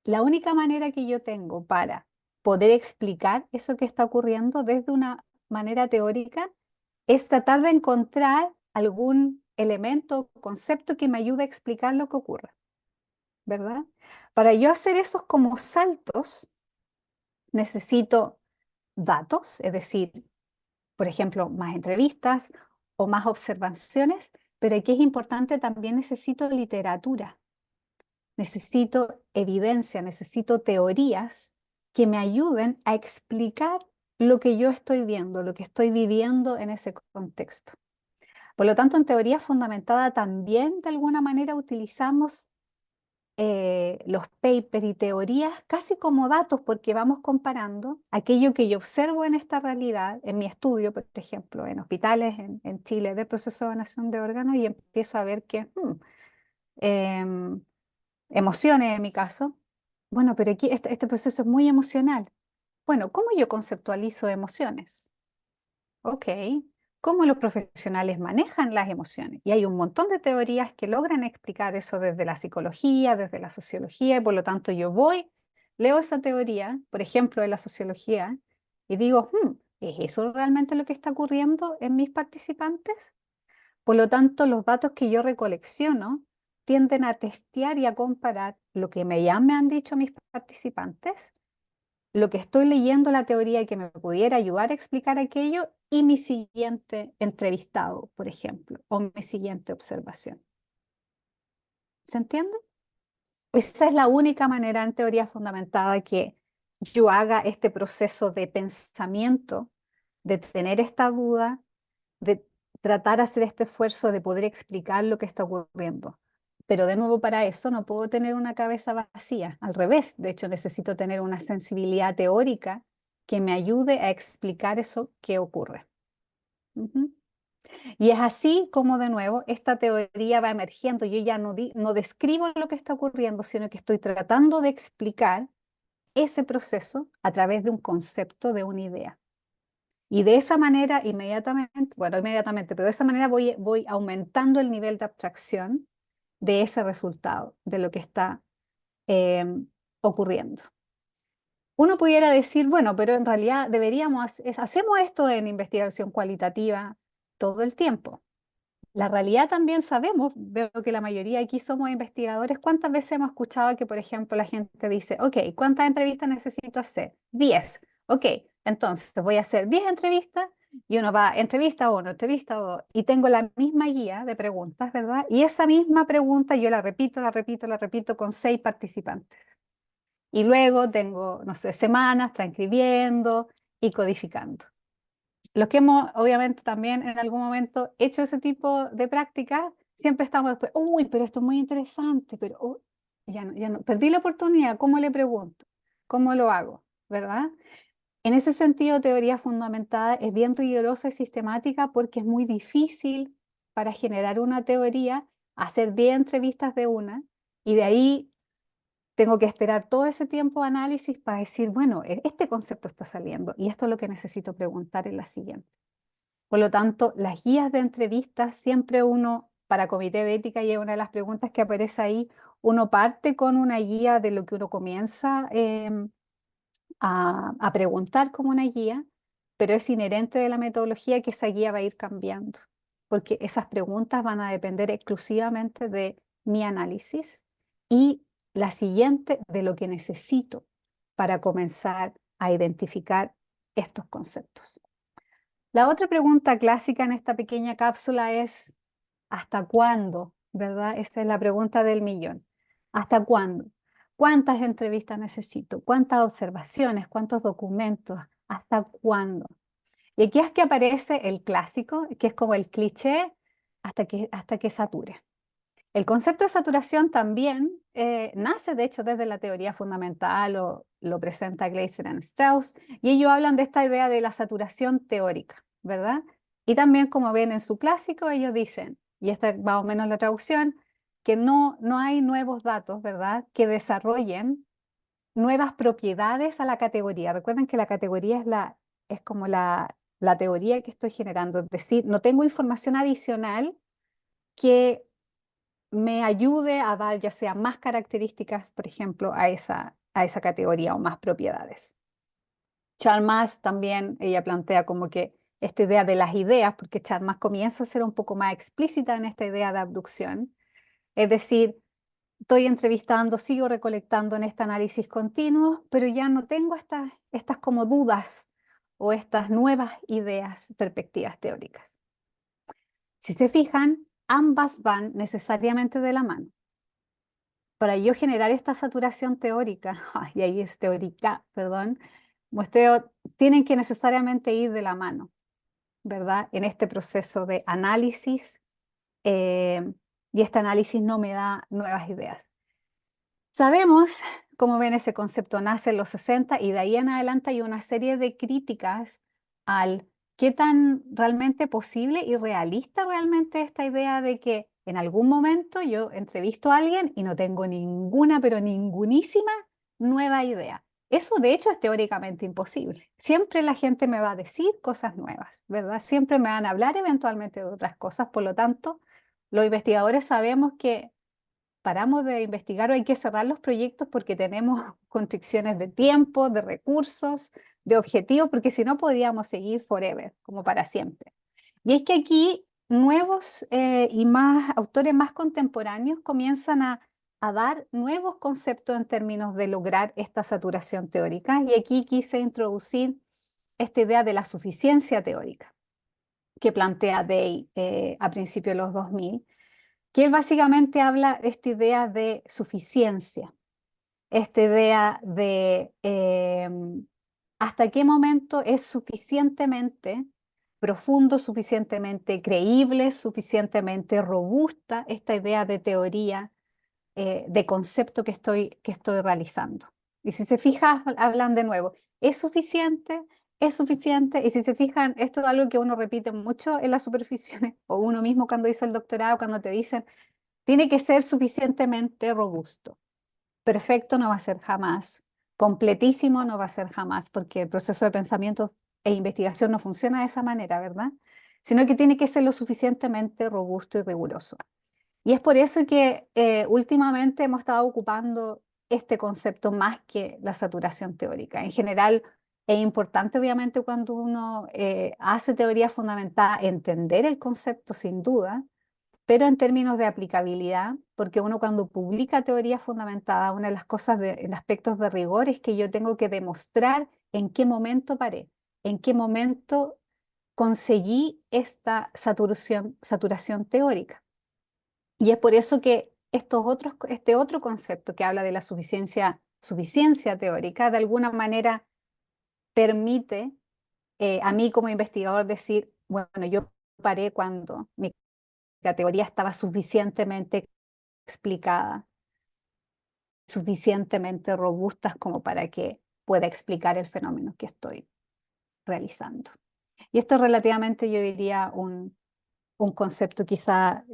La única manera que yo tengo para poder explicar eso que está ocurriendo desde una manera teórica es tratar de encontrar algún elemento o concepto que me ayude a explicar lo que ocurre, ¿verdad? Para yo hacer esos como saltos, necesito datos, es decir, por ejemplo, más entrevistas o más observaciones, pero aquí es importante también necesito literatura, necesito evidencia, necesito teorías que me ayuden a explicar lo que yo estoy viendo, lo que estoy viviendo en ese contexto. Por lo tanto, en teoría fundamentada también de alguna manera utilizamos los papers y teorías casi como datos porque vamos comparando aquello que yo observo en esta realidad, en mi estudio, por ejemplo, en hospitales en Chile de proceso de donación de órganos y empiezo a ver que em, emociones en mi caso, bueno, pero aquí este proceso es muy emocional. Bueno, ¿cómo yo conceptualizo emociones? Ok, ¿cómo los profesionales manejan las emociones? Y hay un montón de teorías que logran explicar eso desde la psicología, desde la sociología, y por lo tanto yo voy, leo esa teoría, por ejemplo, de la sociología, y digo, ¿es eso realmente lo que está ocurriendo en mis participantes? Por lo tanto, los datos que yo recolecciono tienden a testear y a comparar lo que ya me han dicho mis participantes, lo que estoy leyendo la teoría y que me pudiera ayudar a explicar aquello y mi siguiente entrevistado, por ejemplo, o mi siguiente observación. ¿Se entiende? Esa es la única manera en teoría fundamentada que yo haga este proceso de pensamiento, de tener esta duda, de tratar de hacer este esfuerzo de poder explicar lo que está ocurriendo. Pero de nuevo, para eso no puedo tener una cabeza vacía, al revés, de hecho necesito tener una sensibilidad teórica que me ayude a explicar eso que ocurre. Ujú. Y es así como de nuevo esta teoría va emergiendo. Yo ya no describo lo que está ocurriendo, sino que estoy tratando de explicar ese proceso a través de un concepto, de una idea. Y de esa manera, inmediatamente, pero de esa manera voy aumentando el nivel de abstracción de ese resultado, de lo que está eh, ocurriendo. Uno pudiera decir, bueno, pero en realidad hacemos esto en investigación cualitativa todo el tiempo. La realidad también sabemos, veo que la mayoría aquí somos investigadores, ¿cuántas veces hemos escuchado que, por ejemplo, la gente dice, ok, ¿cuántas entrevistas necesito hacer? 10. Ok, entonces voy a hacer 10 entrevistas y uno va entrevista 1, entrevista 2 y tengo la misma guía de preguntas, ¿verdad? Y esa misma pregunta yo la repito con 6 participantes. Y luego tengo, no sé, semanas transcribiendo y codificando. Los que hemos, obviamente, también en algún momento hecho ese tipo de prácticas, siempre estamos después, uy, pero esto es muy interesante, pero ya no, perdí la oportunidad, ¿cómo le pregunto? ¿Cómo lo hago? ¿Verdad? En ese sentido, teoría fundamentada es bien rigurosa y sistemática porque es muy difícil para generar una teoría, hacer 10 entrevistas de una, y de ahí tengo que esperar todo ese tiempo de análisis para decir, bueno, este concepto está saliendo y esto es lo que necesito preguntar en la siguiente. Por lo tanto, las guías de entrevistas, siempre uno, para comité de ética, y es una de las preguntas que aparece ahí, uno parte con una guía de lo que uno comienza a preguntar como una guía, pero es inherente de la metodología que esa guía va a ir cambiando, porque esas preguntas van a depender exclusivamente de mi análisis y la siguiente de lo que necesito para comenzar a identificar estos conceptos. La otra pregunta clásica en esta pequeña cápsula es, ¿hasta cuándo? ¿Verdad? Esta es la pregunta del millón. ¿Hasta cuándo? ¿Cuántas entrevistas necesito? ¿Cuántas observaciones? ¿Cuántos documentos? ¿Hasta cuándo? Y aquí es que aparece el clásico, que es como el cliché, hasta que sature. El concepto de saturación también nace, de hecho, desde la teoría fundamental, o lo presenta Gleiser y Strauss, y ellos hablan de esta idea de la saturación teórica, ¿verdad? Y también, como ven en su clásico, ellos dicen, y esta es más o menos la traducción, que no hay nuevos datos, ¿verdad?, que desarrollen nuevas propiedades a la categoría. Recuerden que la categoría es como la teoría que estoy generando, es decir, no tengo información adicional que me ayude a dar ya sea más características, por ejemplo, a esa categoría o más propiedades. Chalmers también, ella plantea como que esta idea de las ideas, porque Chalmers comienza a ser un poco más explícita en esta idea de abducción, es decir, estoy entrevistando, sigo recolectando en este análisis continuo, pero ya no tengo estas como dudas o estas nuevas ideas, perspectivas teóricas. Si se fijan, ambas van necesariamente de la mano. Para yo generar esta saturación teórica, y ahí es teórica, perdón, muestreo, tienen que necesariamente ir de la mano, ¿verdad? En este proceso de análisis, y este análisis no me da nuevas ideas. Sabemos, como ven, ese concepto nace en los 60 y de ahí en adelante hay una serie de críticas al qué tan realmente posible y realista realmente esta idea de que en algún momento yo entrevisto a alguien y no tengo ninguna, pero ningunísima nueva idea. Eso de hecho es teóricamente imposible. Siempre la gente me va a decir cosas nuevas, ¿verdad? Siempre me van a hablar eventualmente de otras cosas. Por lo tanto, los investigadores sabemos que paramos de investigar o hay que cerrar los proyectos porque tenemos constricciones de tiempo, de recursos, de objetivos, porque si no podríamos seguir forever, como para siempre. Y es que aquí nuevos y más autores más contemporáneos comienzan a dar nuevos conceptos en términos de lograr esta saturación teórica. Y aquí quise introducir esta idea de la suficiencia teórica que plantea Day a principios de los 2000, que él básicamente habla de esta idea de suficiencia, esta idea de hasta qué momento es suficientemente profundo, suficientemente creíble, suficientemente robusta esta idea de teoría de concepto que estoy realizando. Y si se fijan, hablan de nuevo, ¿es suficiente? ¿Es suficiente? Y si se fijan, esto es algo que uno repite mucho en las supervisiones, o uno mismo cuando hizo el doctorado, cuando te dicen, tiene que ser suficientemente robusto. Perfecto no va a ser jamás. Completísimo no va a ser jamás, porque el proceso de pensamiento e investigación no funciona de esa manera, ¿verdad? Sino que tiene que ser lo suficientemente robusto y riguroso. Y es por eso que últimamente hemos estado ocupando este concepto más que la saturación teórica. En general, es importante, obviamente, cuando uno hace teoría fundamentada, entender el concepto sin duda, pero en términos de aplicabilidad, porque uno cuando publica teoría fundamentada, una de las cosas en aspectos de rigor es que yo tengo que demostrar en qué momento paré, en qué momento conseguí esta saturación teórica. Y es por eso que este otro concepto que habla de la suficiencia teórica, de alguna manera permite a mí como investigador decir, bueno, yo paré cuando mi categoría estaba suficientemente explicada, suficientemente robusta como para que pueda explicar el fenómeno que estoy realizando. Y esto es relativamente, yo diría, un concepto quizá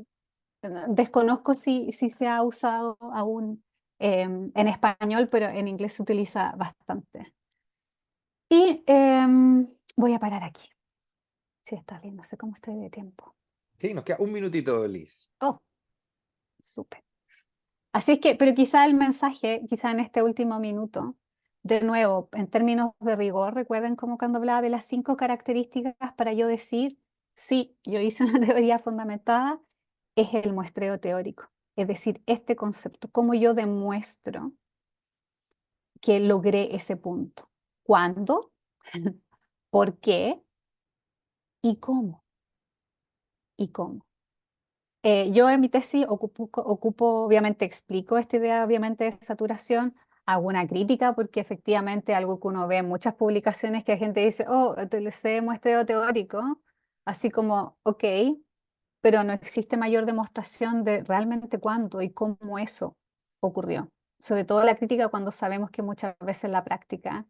desconozco si se ha usado aún en español, pero en inglés se utiliza bastante. Y voy a parar aquí. Sí, está bien, no sé cómo estoy de tiempo. Sí, nos queda un minutito, Liz. Oh, súper. Así es que, pero quizá el mensaje, quizá en este último minuto, de nuevo, en términos de rigor, recuerden como cuando hablaba de las 5 características para yo decir, sí, yo hice una teoría fundamentada, es el muestreo teórico. Es decir, este concepto, cómo yo demuestro que logré ese punto. ¿Cuándo? ¿Por qué? ¿Y cómo? ¿Y cómo? Yo en mi tesis obviamente explico esta idea, obviamente, de saturación, hago una crítica porque efectivamente algo que uno ve en muchas publicaciones que la gente dice, oh, utilicé muestreo teórico, así como, ok, pero no existe mayor demostración de realmente cuándo y cómo eso ocurrió. Sobre todo la crítica cuando sabemos que muchas veces la práctica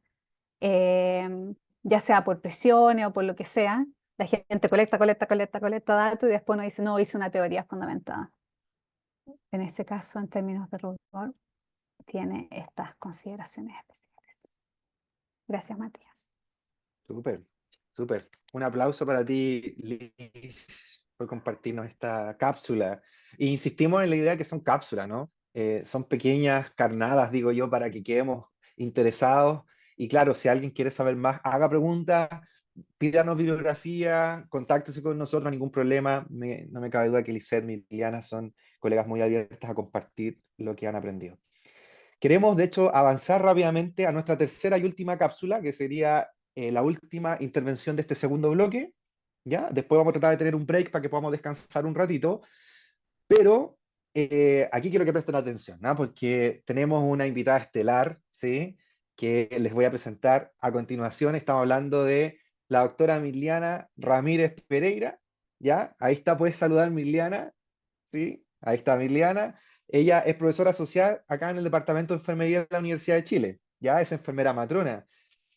eh, ya sea por presiones o por lo que sea, la gente colecta datos y después nos dice, no, hice una teoría fundamentada. En este caso, en términos de rigor, tiene estas consideraciones especiales. Gracias, Matías. Súper, súper. Un aplauso para ti, Liz, por compartirnos esta cápsula. E insistimos en la idea que son cápsulas, ¿no? Son pequeñas carnadas, digo yo, para que quedemos interesados. Y claro, si alguien quiere saber más, haga preguntas, pídanos bibliografía, contáctese con nosotros, ningún problema. No me cabe duda que Lisette y Liliana son colegas muy abiertas a compartir lo que han aprendido. Queremos, de hecho, avanzar rápidamente a nuestra tercera y última cápsula, que sería la última intervención de este segundo bloque. ¿Ya? Después vamos a tratar de tener un break para que podamos descansar un ratito, pero aquí quiero que presten atención, ¿no? Porque tenemos una invitada estelar, ¿sí? Que les voy a presentar a continuación. Estamos hablando de la doctora Miliana Ramírez Pereira, ¿ya? Ahí está, puedes saludar, Miliana, ¿sí? Ahí está Miliana. Ella es profesora asociada acá en el Departamento de Enfermería de la Universidad de Chile, ¿ya? Es enfermera matrona.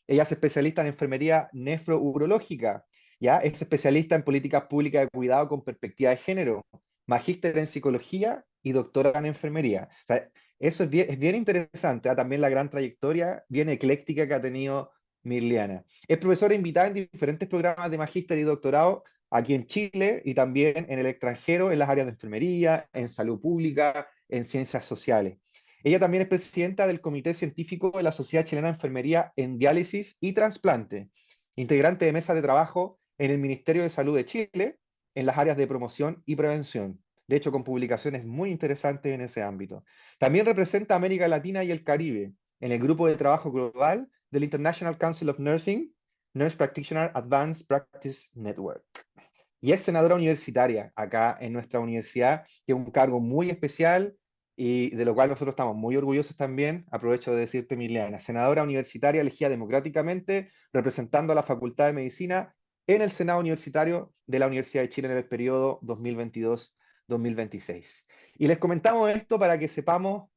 Ella es especialista en enfermería nefrourológica, ¿ya? Es especialista en políticas públicas de cuidado con perspectiva de género, magíster en psicología y doctora en enfermería. O sea, eso es bien interesante, ¿ah? También la gran trayectoria bien ecléctica que ha tenido Mirliana. Es profesora invitada en diferentes programas de magíster y doctorado aquí en Chile y también en el extranjero, en las áreas de enfermería, en salud pública, en ciencias sociales. Ella también es presidenta del Comité Científico de la Sociedad Chilena de Enfermería en Diálisis y Trasplante, integrante de mesa de trabajo en el Ministerio de Salud de Chile en las áreas de promoción y prevención. De hecho, con publicaciones muy interesantes en ese ámbito. También representa a América Latina y el Caribe en el grupo de trabajo global del International Council of Nursing, Nurse Practitioner Advanced Practice Network. Y es senadora universitaria acá en nuestra universidad, que es un cargo muy especial y de lo cual nosotros estamos muy orgullosos también. Aprovecho de decirte, Miliana, senadora universitaria elegida democráticamente, representando a la Facultad de Medicina en el Senado Universitario de la Universidad de Chile en el periodo 2022-2026. Y les comentamos esto para que sepamos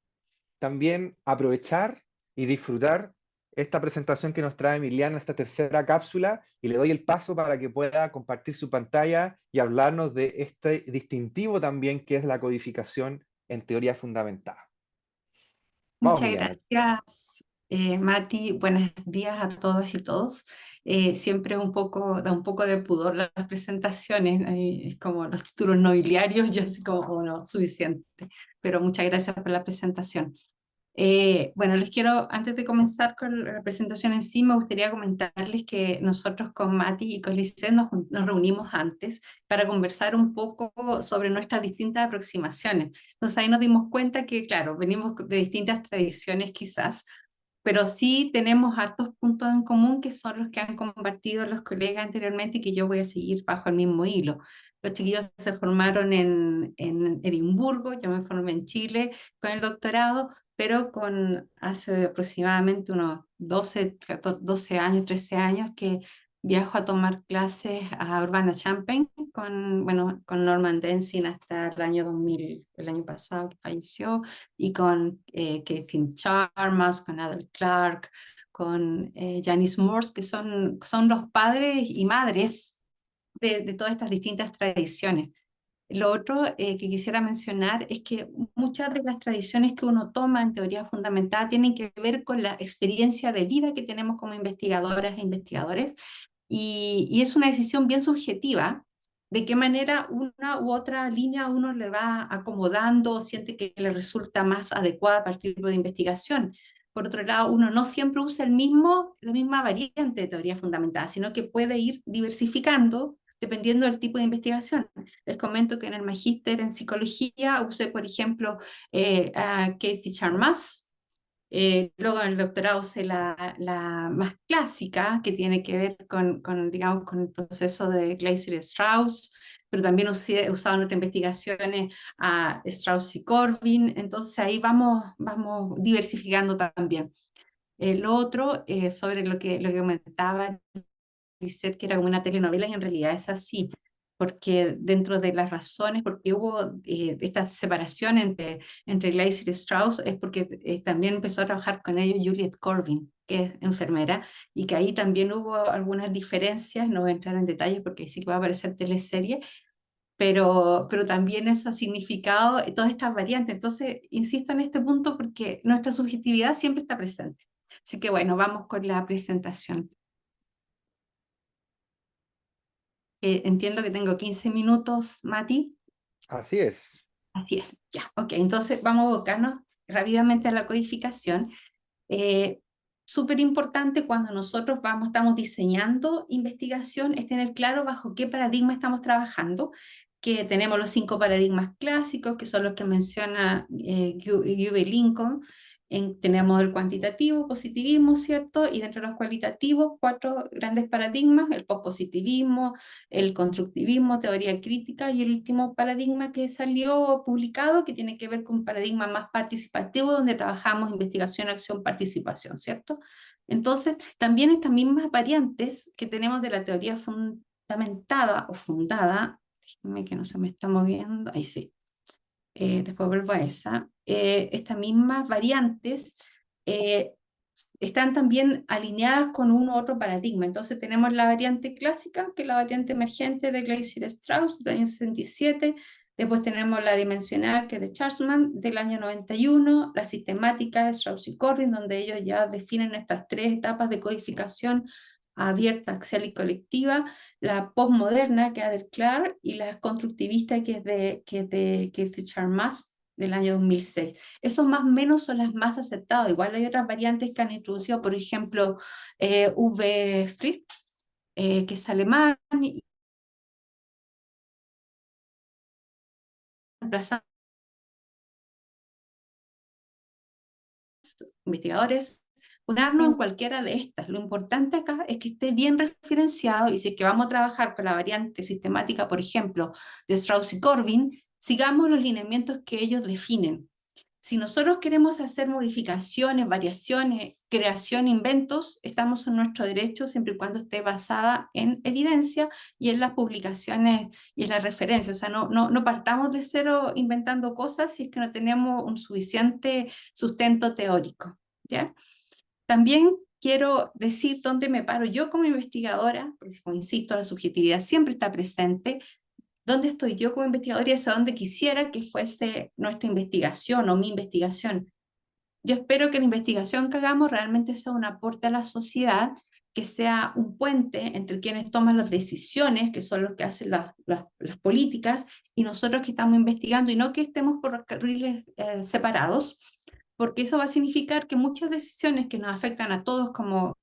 también aprovechar y disfrutar esta presentación que nos trae Emiliana, esta tercera cápsula, y le doy el paso para que pueda compartir su pantalla y hablarnos de este distintivo también que es la codificación en teoría fundamentada. Vamos, Muchas Emiliana. gracias, Mati. Buenos días a todas y todos. Siempre da un poco de pudor las presentaciones, es como los títulos nobiliarios, yo así como, oh, no, suficiente. Pero muchas gracias por la presentación. Bueno, antes de comenzar con la presentación en sí, me gustaría comentarles que nosotros con Mati y con Lisset nos reunimos antes para conversar un poco sobre nuestras distintas aproximaciones. Entonces ahí nos dimos cuenta que, claro, venimos de distintas tradiciones quizás, pero sí tenemos hartos puntos en común que son los que han compartido los colegas anteriormente y que yo voy a seguir bajo el mismo hilo. Los chiquillos se formaron en Edimburgo, yo me formé en Chile con el doctorado, pero hace aproximadamente unos 12 años, 13 años que viajo a tomar clases a Urbana-Champaign con Norman Denzin hasta el año 2000, el año pasado que falleció, y con Kathleen Charmas, con Adel Clark, con Janice Morse, que son los padres y madres de todas estas distintas tradiciones. Lo otro que quisiera mencionar es que muchas de las tradiciones que uno toma en teoría fundamental tienen que ver con la experiencia de vida que tenemos como investigadoras e investigadores, y es una decisión bien subjetiva de qué manera una u otra línea uno le va acomodando o siente que le resulta más adecuada para el tipo de investigación. Por otro lado, uno no siempre usa la misma variante de teoría fundamental, sino que puede ir diversificando dependiendo del tipo de investigación. Les comento que en el magíster en psicología usé, por ejemplo, a Kathy Charmas. Luego en el doctorado usé la más clásica, que tiene que ver digamos, con el proceso de Gleiser y Strauss, pero también he usado en otras investigaciones a Strauss y Corbin. Entonces ahí vamos diversificando también. Lo otro, sobre lo que comentaba Lisset, que era como una telenovela, y en realidad es así, porque dentro de las razones por qué hubo esta separación entre Gleiser y Strauss es porque también empezó a trabajar con ellos Juliette Corbin, que es enfermera, y que ahí también hubo algunas diferencias, no voy a entrar en detalles porque ahí sí que va a aparecer teleserie, pero también eso ha significado todas estas variantes. Entonces, insisto en este punto porque nuestra subjetividad siempre está presente. Así que bueno, vamos con la presentación. Entiendo que tengo 15 minutos, Mati. Así es. Así es, ya, ok. Entonces vamos a abocarnos rápidamente a la codificación. Súper importante cuando nosotros estamos diseñando investigación es tener claro bajo qué paradigma estamos trabajando, que tenemos los 5 paradigmas clásicos, que son los que menciona Uwe Lincoln. Tenemos el cuantitativo, positivismo, ¿cierto? Y dentro de los cualitativos, 4 grandes paradigmas: el pospositivismo, el constructivismo, teoría crítica, y el último paradigma que salió publicado, que tiene que ver con un paradigma más participativo, donde trabajamos investigación, acción, participación, ¿cierto? Entonces, también estas mismas variantes que tenemos de la teoría fundamentada o fundada, déjenme que no se me está moviendo, ahí sí. Después vuelvo a esa. Estas mismas variantes están también alineadas con uno u otro paradigma. Entonces tenemos la variante clásica, que es la variante emergente de Gleiser-Strauss del año 67. Después tenemos la dimensional, que es de Schwarzman del año 91, la sistemática de Strauss y Corbin, donde ellos ya definen estas 3 etapas de codificación: abierta, axial y colectiva; la postmoderna, que es de Clark; y la constructivista, que es de Charmas del año 2006. Esos más o menos son las más aceptadas. Igual hay otras variantes que han introducido, por ejemplo, V. Frick, que es alemán, y reemplazando investigadores, unirnos en cualquiera de estas. Lo importante acá es que esté bien referenciado, y si es que vamos a trabajar con la variante sistemática, por ejemplo, de Strauss y Corbin, sigamos los lineamientos que ellos definen. Si nosotros queremos hacer modificaciones, variaciones, creación, inventos, estamos en nuestro derecho siempre y cuando esté basada en evidencia y en las publicaciones y en la referencia. O sea, no partamos de cero inventando cosas si es que no tenemos un suficiente sustento teórico, ¿ya? También quiero decir dónde me paro yo como investigadora, porque como insisto, la subjetividad siempre está presente. ¿Dónde estoy yo como investigadora y hacia dónde quisiera que fuese nuestra investigación o mi investigación? Yo espero que la investigación que hagamos realmente sea un aporte a la sociedad, que sea un puente entre quienes toman las decisiones, que son los que hacen las políticas, y nosotros que estamos investigando, y no que estemos por carriles separados, porque eso va a significar que muchas decisiones que nos afectan a todos como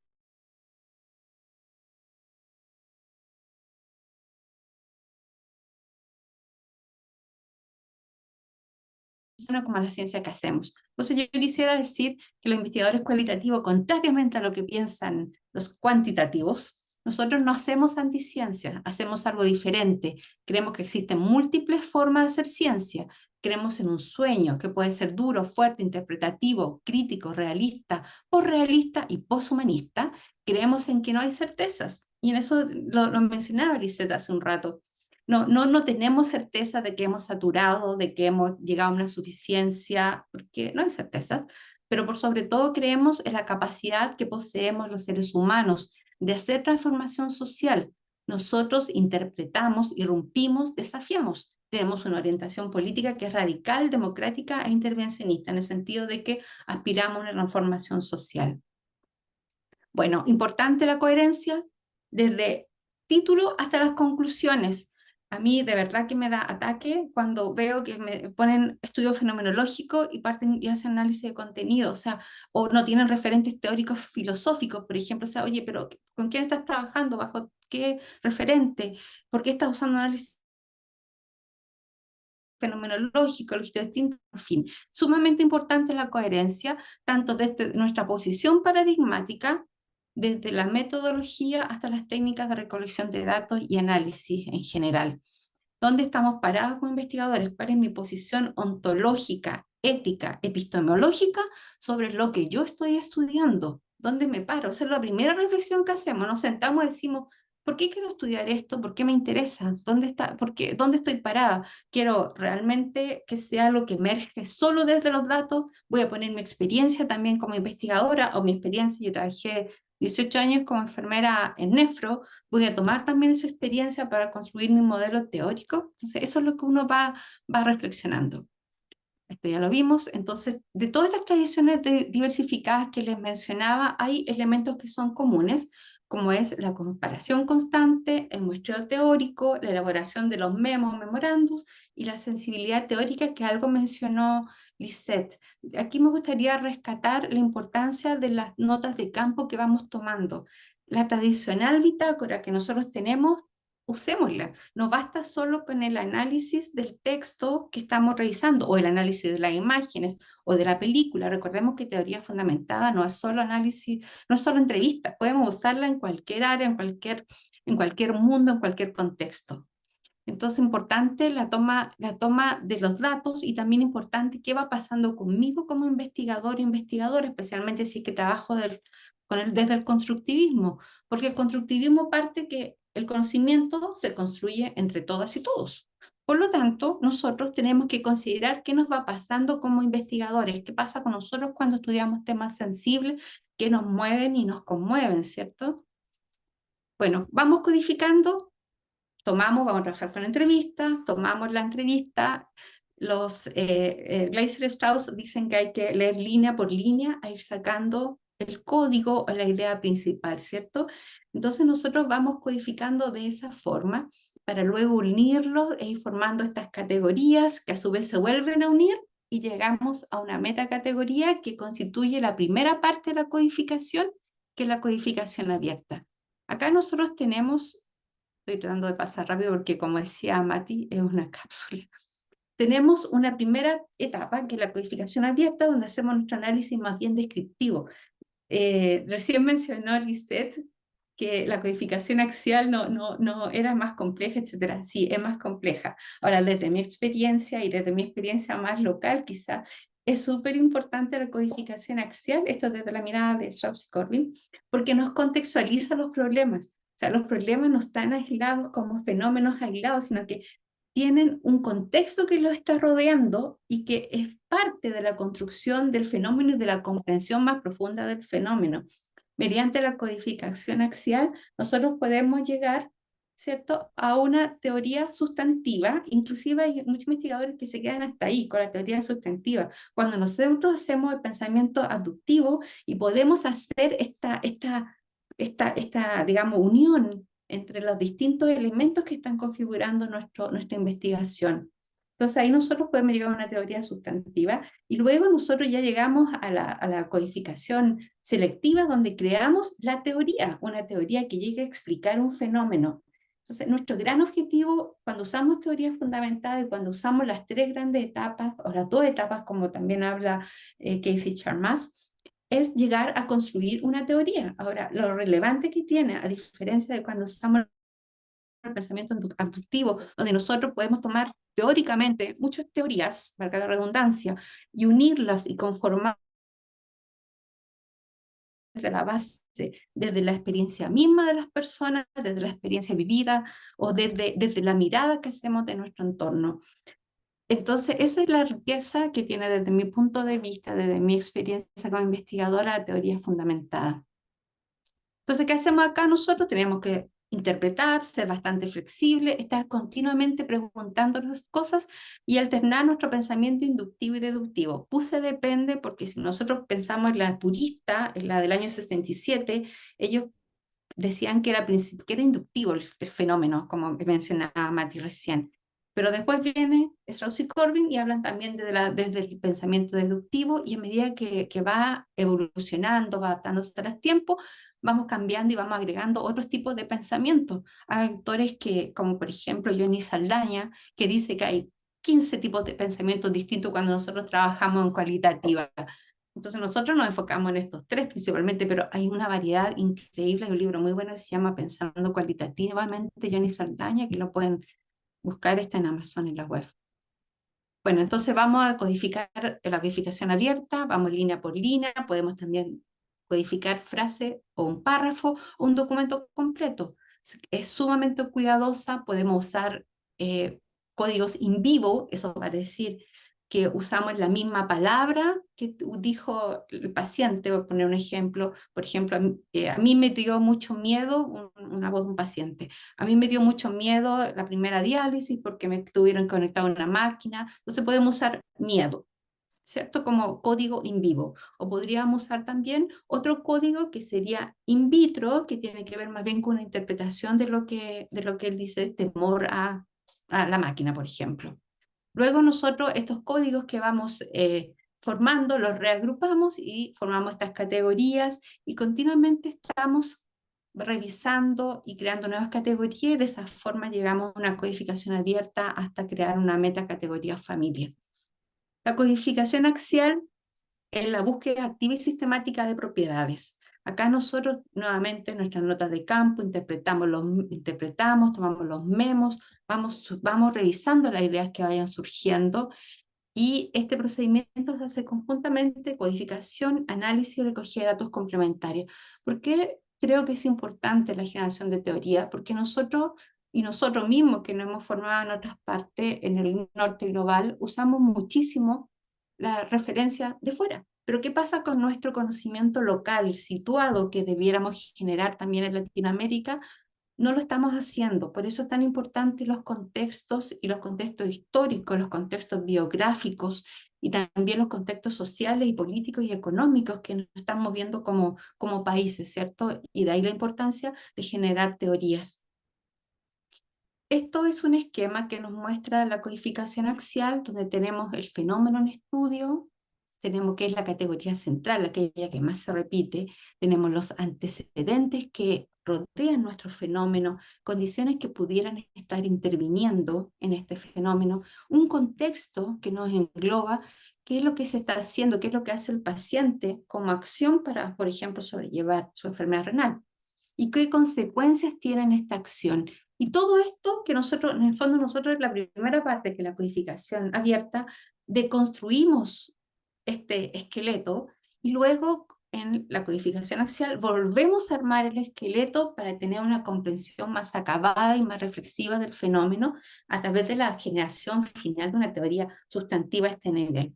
como a la ciencia que hacemos. Entonces yo quisiera decir que los investigadores cualitativos, contrariamente a lo que piensan los cuantitativos, nosotros no hacemos anticiencia, hacemos algo diferente. Creemos que existen múltiples formas de hacer ciencia. Creemos en un sueño que puede ser duro, fuerte, interpretativo, crítico, realista, posrealista y poshumanista. Creemos en que no hay certezas. Y en eso lo mencionaba Lisette hace un rato. No tenemos certeza de que hemos saturado, de que hemos llegado a una suficiencia, porque no hay certeza, pero por sobre todo creemos en la capacidad que poseemos los seres humanos de hacer transformación social. Nosotros interpretamos, irrumpimos, desafiamos. Tenemos una orientación política que es radical, democrática e intervencionista, en el sentido de que aspiramos a una transformación social. Bueno, importante la coherencia, desde título hasta las conclusiones. A mí de verdad que me da ataque cuando veo que me ponen estudio fenomenológico y parten y hacen análisis de contenido, o sea, o no tienen referentes teóricos filosóficos, por ejemplo, o sea, oye, pero ¿con quién estás trabajando? ¿Bajo qué referente? ¿Por qué estás usando análisis fenomenológico, lo distinto? En fin, sumamente importante la coherencia, tanto desde nuestra posición paradigmática, desde la metodología hasta las técnicas de recolección de datos y análisis en general. ¿Dónde estamos parados como investigadores? ¿Cuál es mi posición ontológica, ética, epistemológica sobre lo que yo estoy estudiando? ¿Dónde me paro? Esa es la primera reflexión que hacemos. Nos sentamos y decimos, ¿por qué quiero estudiar esto? ¿Por qué me interesa? ¿Dónde está? ¿Dónde estoy parada? ¿Quiero realmente que sea algo que emerge solo desde los datos? Voy a poner mi experiencia también como investigadora, o mi experiencia, yo trabajé 18 años como enfermera en nefro, voy a tomar también esa experiencia para construir mi modelo teórico. Entonces, eso es lo que uno va reflexionando. Esto ya lo vimos. Entonces, de todas estas tradiciones diversificadas que les mencionaba, hay elementos que son comunes, como es la comparación constante, el muestreo teórico, la elaboración de los memos, memorandos y la sensibilidad teórica, que algo mencionó Lisette. Aquí me gustaría rescatar la importancia de las notas de campo que vamos tomando. La tradicional bitácora que nosotros tenemos, usémosla. No basta solo con el análisis del texto que estamos revisando, o el análisis de las imágenes, o de la película. Recordemos que teoría fundamentada no es solo análisis, no es solo entrevista, podemos usarla en cualquier área, en cualquier mundo, en cualquier contexto. Entonces, importante la toma de los datos, y también importante qué va pasando conmigo como investigador o investigadora, especialmente si es que trabajo desde el constructivismo, porque el constructivismo parte que el conocimiento se construye entre todas y todos. Por lo tanto, nosotros tenemos que considerar qué nos va pasando como investigadores, qué pasa con nosotros cuando estudiamos temas sensibles que nos mueven y nos conmueven, ¿cierto? Bueno, vamos codificando. Vamos a trabajar con entrevistas, tomamos la entrevista. Los Gleiser y Strauss dicen que hay que leer línea por línea, a ir sacando el código o la idea principal, ¿cierto? Entonces nosotros vamos codificando de esa forma para luego unirlos e ir formando estas categorías que a su vez se vuelven a unir, y llegamos a una metacategoría que constituye la primera parte de la codificación, que es la codificación abierta. Acá nosotros tenemos... Estoy tratando de pasar rápido porque, como decía Mati, es una cápsula. Tenemos una primera etapa, que es la codificación abierta, donde hacemos nuestro análisis más bien descriptivo. Recién mencionó Lisette que la codificación axial no era más compleja, etc. Sí, es más compleja. Ahora, desde mi experiencia y desde mi experiencia más local, quizá, es súper importante la codificación axial, esto desde la mirada de Strauss y Corbin, porque nos contextualiza los problemas. O sea, los problemas no están aislados como fenómenos aislados, sino que tienen un contexto que los está rodeando y que es parte de la construcción del fenómeno y de la comprensión más profunda del fenómeno. Mediante la codificación axial, nosotros podemos llegar, ¿cierto?, a una teoría sustantiva. Inclusive hay muchos investigadores que se quedan hasta ahí, con la teoría sustantiva. Cuando nosotros hacemos el pensamiento abductivo y podemos hacer esta digamos, unión entre los distintos elementos que están configurando nuestra investigación. Entonces ahí nosotros podemos llegar a una teoría sustantiva y luego nosotros ya llegamos a la codificación selectiva, donde creamos la teoría, una teoría que llegue a explicar un fenómeno. Entonces nuestro gran objetivo cuando usamos teoría fundamentada y cuando usamos las 3 grandes etapas, o las 2 etapas como también habla Kathy Charmas, es llegar a construir una teoría. Ahora, lo relevante que tiene, a diferencia de cuando usamos el pensamiento abductivo, donde nosotros podemos tomar teóricamente muchas teorías, valga la redundancia, y unirlas y conformar desde la base, desde la experiencia misma de las personas, desde la experiencia vivida o desde la mirada que hacemos de nuestro entorno. Entonces, esa es la riqueza que tiene desde mi punto de vista, desde mi experiencia como investigadora, la teoría fundamentada. Entonces, ¿qué hacemos acá? Nosotros tenemos que interpretar, ser bastante flexible, estar continuamente preguntándonos cosas y alternar nuestro pensamiento inductivo y deductivo. Puse depende porque si nosotros pensamos en la turista, en la del año 67, ellos decían que era inductivo el fenómeno, como mencionaba Mati recién. Pero después viene Strauss y Corbin y hablan también desde el pensamiento deductivo, y a medida que va evolucionando, va adaptándose a los tiempos, vamos cambiando y vamos agregando otros tipos de pensamientos. Hay autores como por ejemplo Johnny Saldaña, que dice que hay 15 tipos de pensamientos distintos cuando nosotros trabajamos en cualitativa. Entonces nosotros nos enfocamos en estos 3 principalmente, pero hay una variedad increíble. Hay un libro muy bueno que se llama Pensando Cualitativamente, Johnny Saldaña, que lo pueden buscar, está en Amazon en la web. Bueno, entonces vamos a codificar la codificación abierta, vamos línea por línea, podemos también codificar frase o un párrafo o un documento completo. Es sumamente cuidadosa, podemos usar códigos in vivo, eso va a decir que usamos la misma palabra que dijo el paciente. Voy a poner un ejemplo. Por ejemplo, a mí me dio mucho miedo, una voz de un paciente, a mí me dio mucho miedo la primera diálisis porque me tuvieron conectado a una máquina. Entonces podemos usar miedo, ¿cierto? Como código in vivo. O podríamos usar también otro código que sería in vitro, que tiene que ver más bien con una interpretación de lo que él dice, temor a la máquina, por ejemplo. Luego nosotros estos códigos que vamos formando los reagrupamos y formamos estas categorías y continuamente estamos revisando y creando nuevas categorías, y de esa forma llegamos a una codificación abierta hasta crear una metacategoría familia. La codificación axial es la búsqueda activa y sistemática de propiedades. Acá nosotros, nuevamente, en nuestras notas de campo, interpretamos, tomamos los memos, vamos revisando las ideas que vayan surgiendo, y este procedimiento se hace conjuntamente: codificación, análisis y recogida de datos complementarios. ¿Por qué creo que es importante la generación de teoría? Porque nosotros mismos, que nos hemos formado en otras partes, en el norte global, usamos muchísimo la referencia de fuera. Pero ¿qué pasa con nuestro conocimiento local, situado, que debiéramos generar también en Latinoamérica? No lo estamos haciendo. Por eso es tan importante los contextos, y los contextos históricos, los contextos biográficos, y también los contextos sociales y políticos y económicos que nos están moviendo como países, ¿cierto? Y de ahí la importancia de generar teorías. Esto es un esquema que nos muestra la codificación axial, donde tenemos el fenómeno en estudio, tenemos que es la categoría central, aquella que más se repite, tenemos los antecedentes que rodean nuestro fenómeno, condiciones que pudieran estar interviniendo en este fenómeno, un contexto que nos engloba, qué es lo que se está haciendo, qué es lo que hace el paciente como acción para, por ejemplo, sobrellevar su enfermedad renal, y qué consecuencias tiene esta acción. Y todo esto que nosotros, en el fondo nosotros, en la primera parte, que es la codificación abierta, deconstruimos este esqueleto y luego en la codificación axial volvemos a armar el esqueleto para tener una comprensión más acabada y más reflexiva del fenómeno a través de la generación final de una teoría sustantiva a este nivel.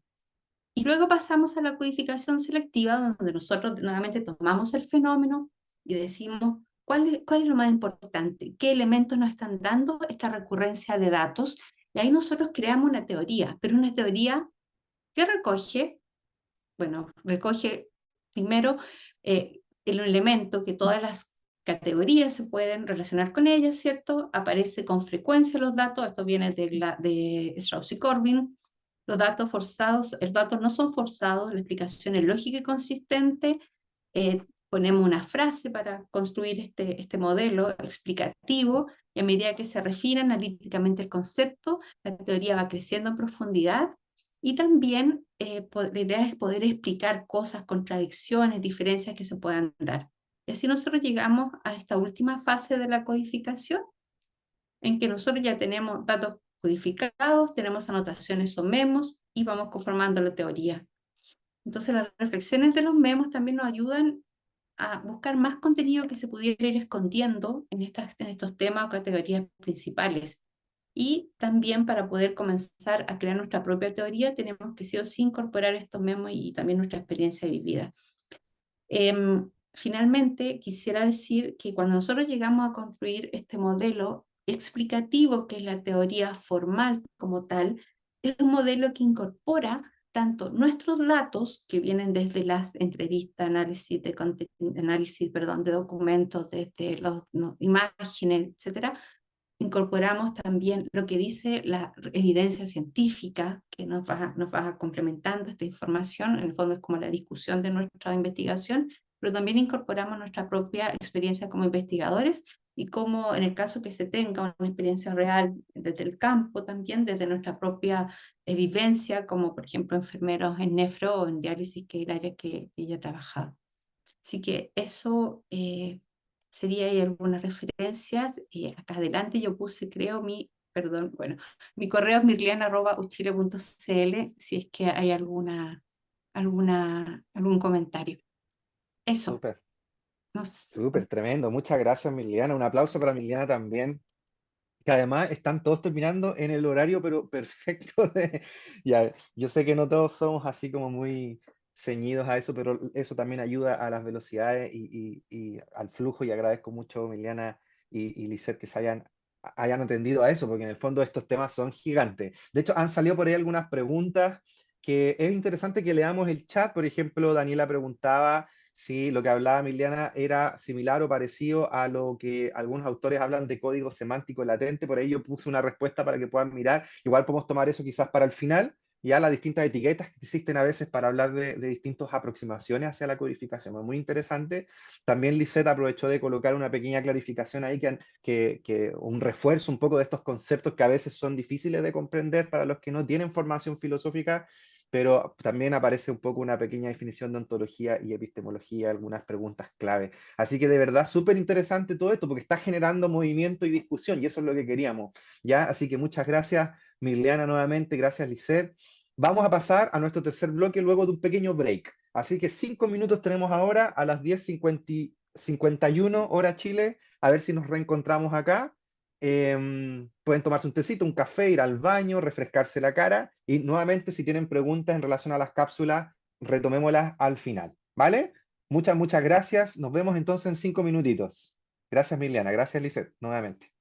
Y luego pasamos a la codificación selectiva, donde nosotros nuevamente tomamos el fenómeno y decimos cuál es lo más importante, qué elementos nos están dando esta recurrencia de datos, y ahí nosotros creamos una teoría, pero una teoría que recoge primero el elemento que todas las categorías se pueden relacionar con ellas, ¿cierto? Aparece con frecuencia los datos, esto viene de Strauss y Corbin. Los datos no son forzados, la explicación es lógica y consistente. Ponemos una frase para construir este modelo explicativo, y a medida que se refina analíticamente el concepto, la teoría va creciendo en profundidad. Y también la idea es poder explicar cosas, contradicciones, diferencias que se puedan dar. Y así nosotros llegamos a esta última fase de la codificación, en que nosotros ya tenemos datos codificados, tenemos anotaciones o memos y vamos conformando la teoría. Entonces las reflexiones de los memos también nos ayudan a buscar más contenido que se pudiera ir escondiendo en estos temas o categorías principales. Y también para poder comenzar a crear nuestra propia teoría tenemos que sí o sí incorporar estos memos y también nuestra experiencia vivida. Finalmente, quisiera decir que cuando nosotros llegamos a construir este modelo explicativo, que es la teoría formal como tal, es un modelo que incorpora tanto nuestros datos, que vienen desde las entrevistas, análisis de documentos, desde las imágenes, etcétera. Incorporamos también lo que dice la evidencia científica, que nos va complementando esta información. En el fondo es como la discusión de nuestra investigación, pero también incorporamos nuestra propia experiencia como investigadores y como en el caso que se tenga una experiencia real desde el campo también, desde nuestra propia vivencia, como por ejemplo enfermeros en nefro o en diálisis, que es el área que ella ha trabajado. Así que eso sería ahí algunas referencias. Acá adelante yo puse, creo, mi correo es mirliana@uchile.cl si es que hay algún comentario. Eso. Súper, No sé. súper, tremendo. Muchas gracias, Miliana. Un aplauso para Miliana también, que además están todos terminando en el horario, pero perfecto. Ya, yo sé que no todos somos así como muy ceñidos a eso, pero eso también ayuda a las velocidades y al flujo, y agradezco mucho, Miliana y Lisette, que hayan atendido a eso, porque en el fondo estos temas son gigantes. De hecho, han salido por ahí algunas preguntas que es interesante que leamos el chat. Por ejemplo, Daniela preguntaba si lo que hablaba Emiliana era similar o parecido a lo que algunos autores hablan de código semántico latente. Por ahí yo puse una respuesta para que puedan mirar. Igual podemos tomar eso quizás para el final, ya las distintas etiquetas que existen a veces para hablar de distintas aproximaciones hacia la codificación. Es muy interesante. También Lisette aprovechó de colocar una pequeña clarificación ahí, que un refuerzo un poco de estos conceptos que a veces son difíciles de comprender para los que no tienen formación filosófica, pero también aparece un poco una pequeña definición de ontología y epistemología, algunas preguntas clave. Así que de verdad súper interesante todo esto, porque está generando movimiento y discusión, y eso es lo que queríamos, ¿ya? Así que muchas gracias, Mirliana, nuevamente, gracias, Lisette. Vamos a pasar a nuestro tercer bloque luego de un pequeño break. Así que 5 minutos tenemos ahora, a las 10:51 hora Chile, a ver si nos reencontramos acá. Pueden tomarse un tecito, un café, ir al baño, refrescarse la cara, y nuevamente si tienen preguntas en relación a las cápsulas, retomémoslas al final, ¿vale? Muchas gracias. Nos vemos entonces en 5 minutitos. Gracias, Miliana. Gracias, Lisette, nuevamente.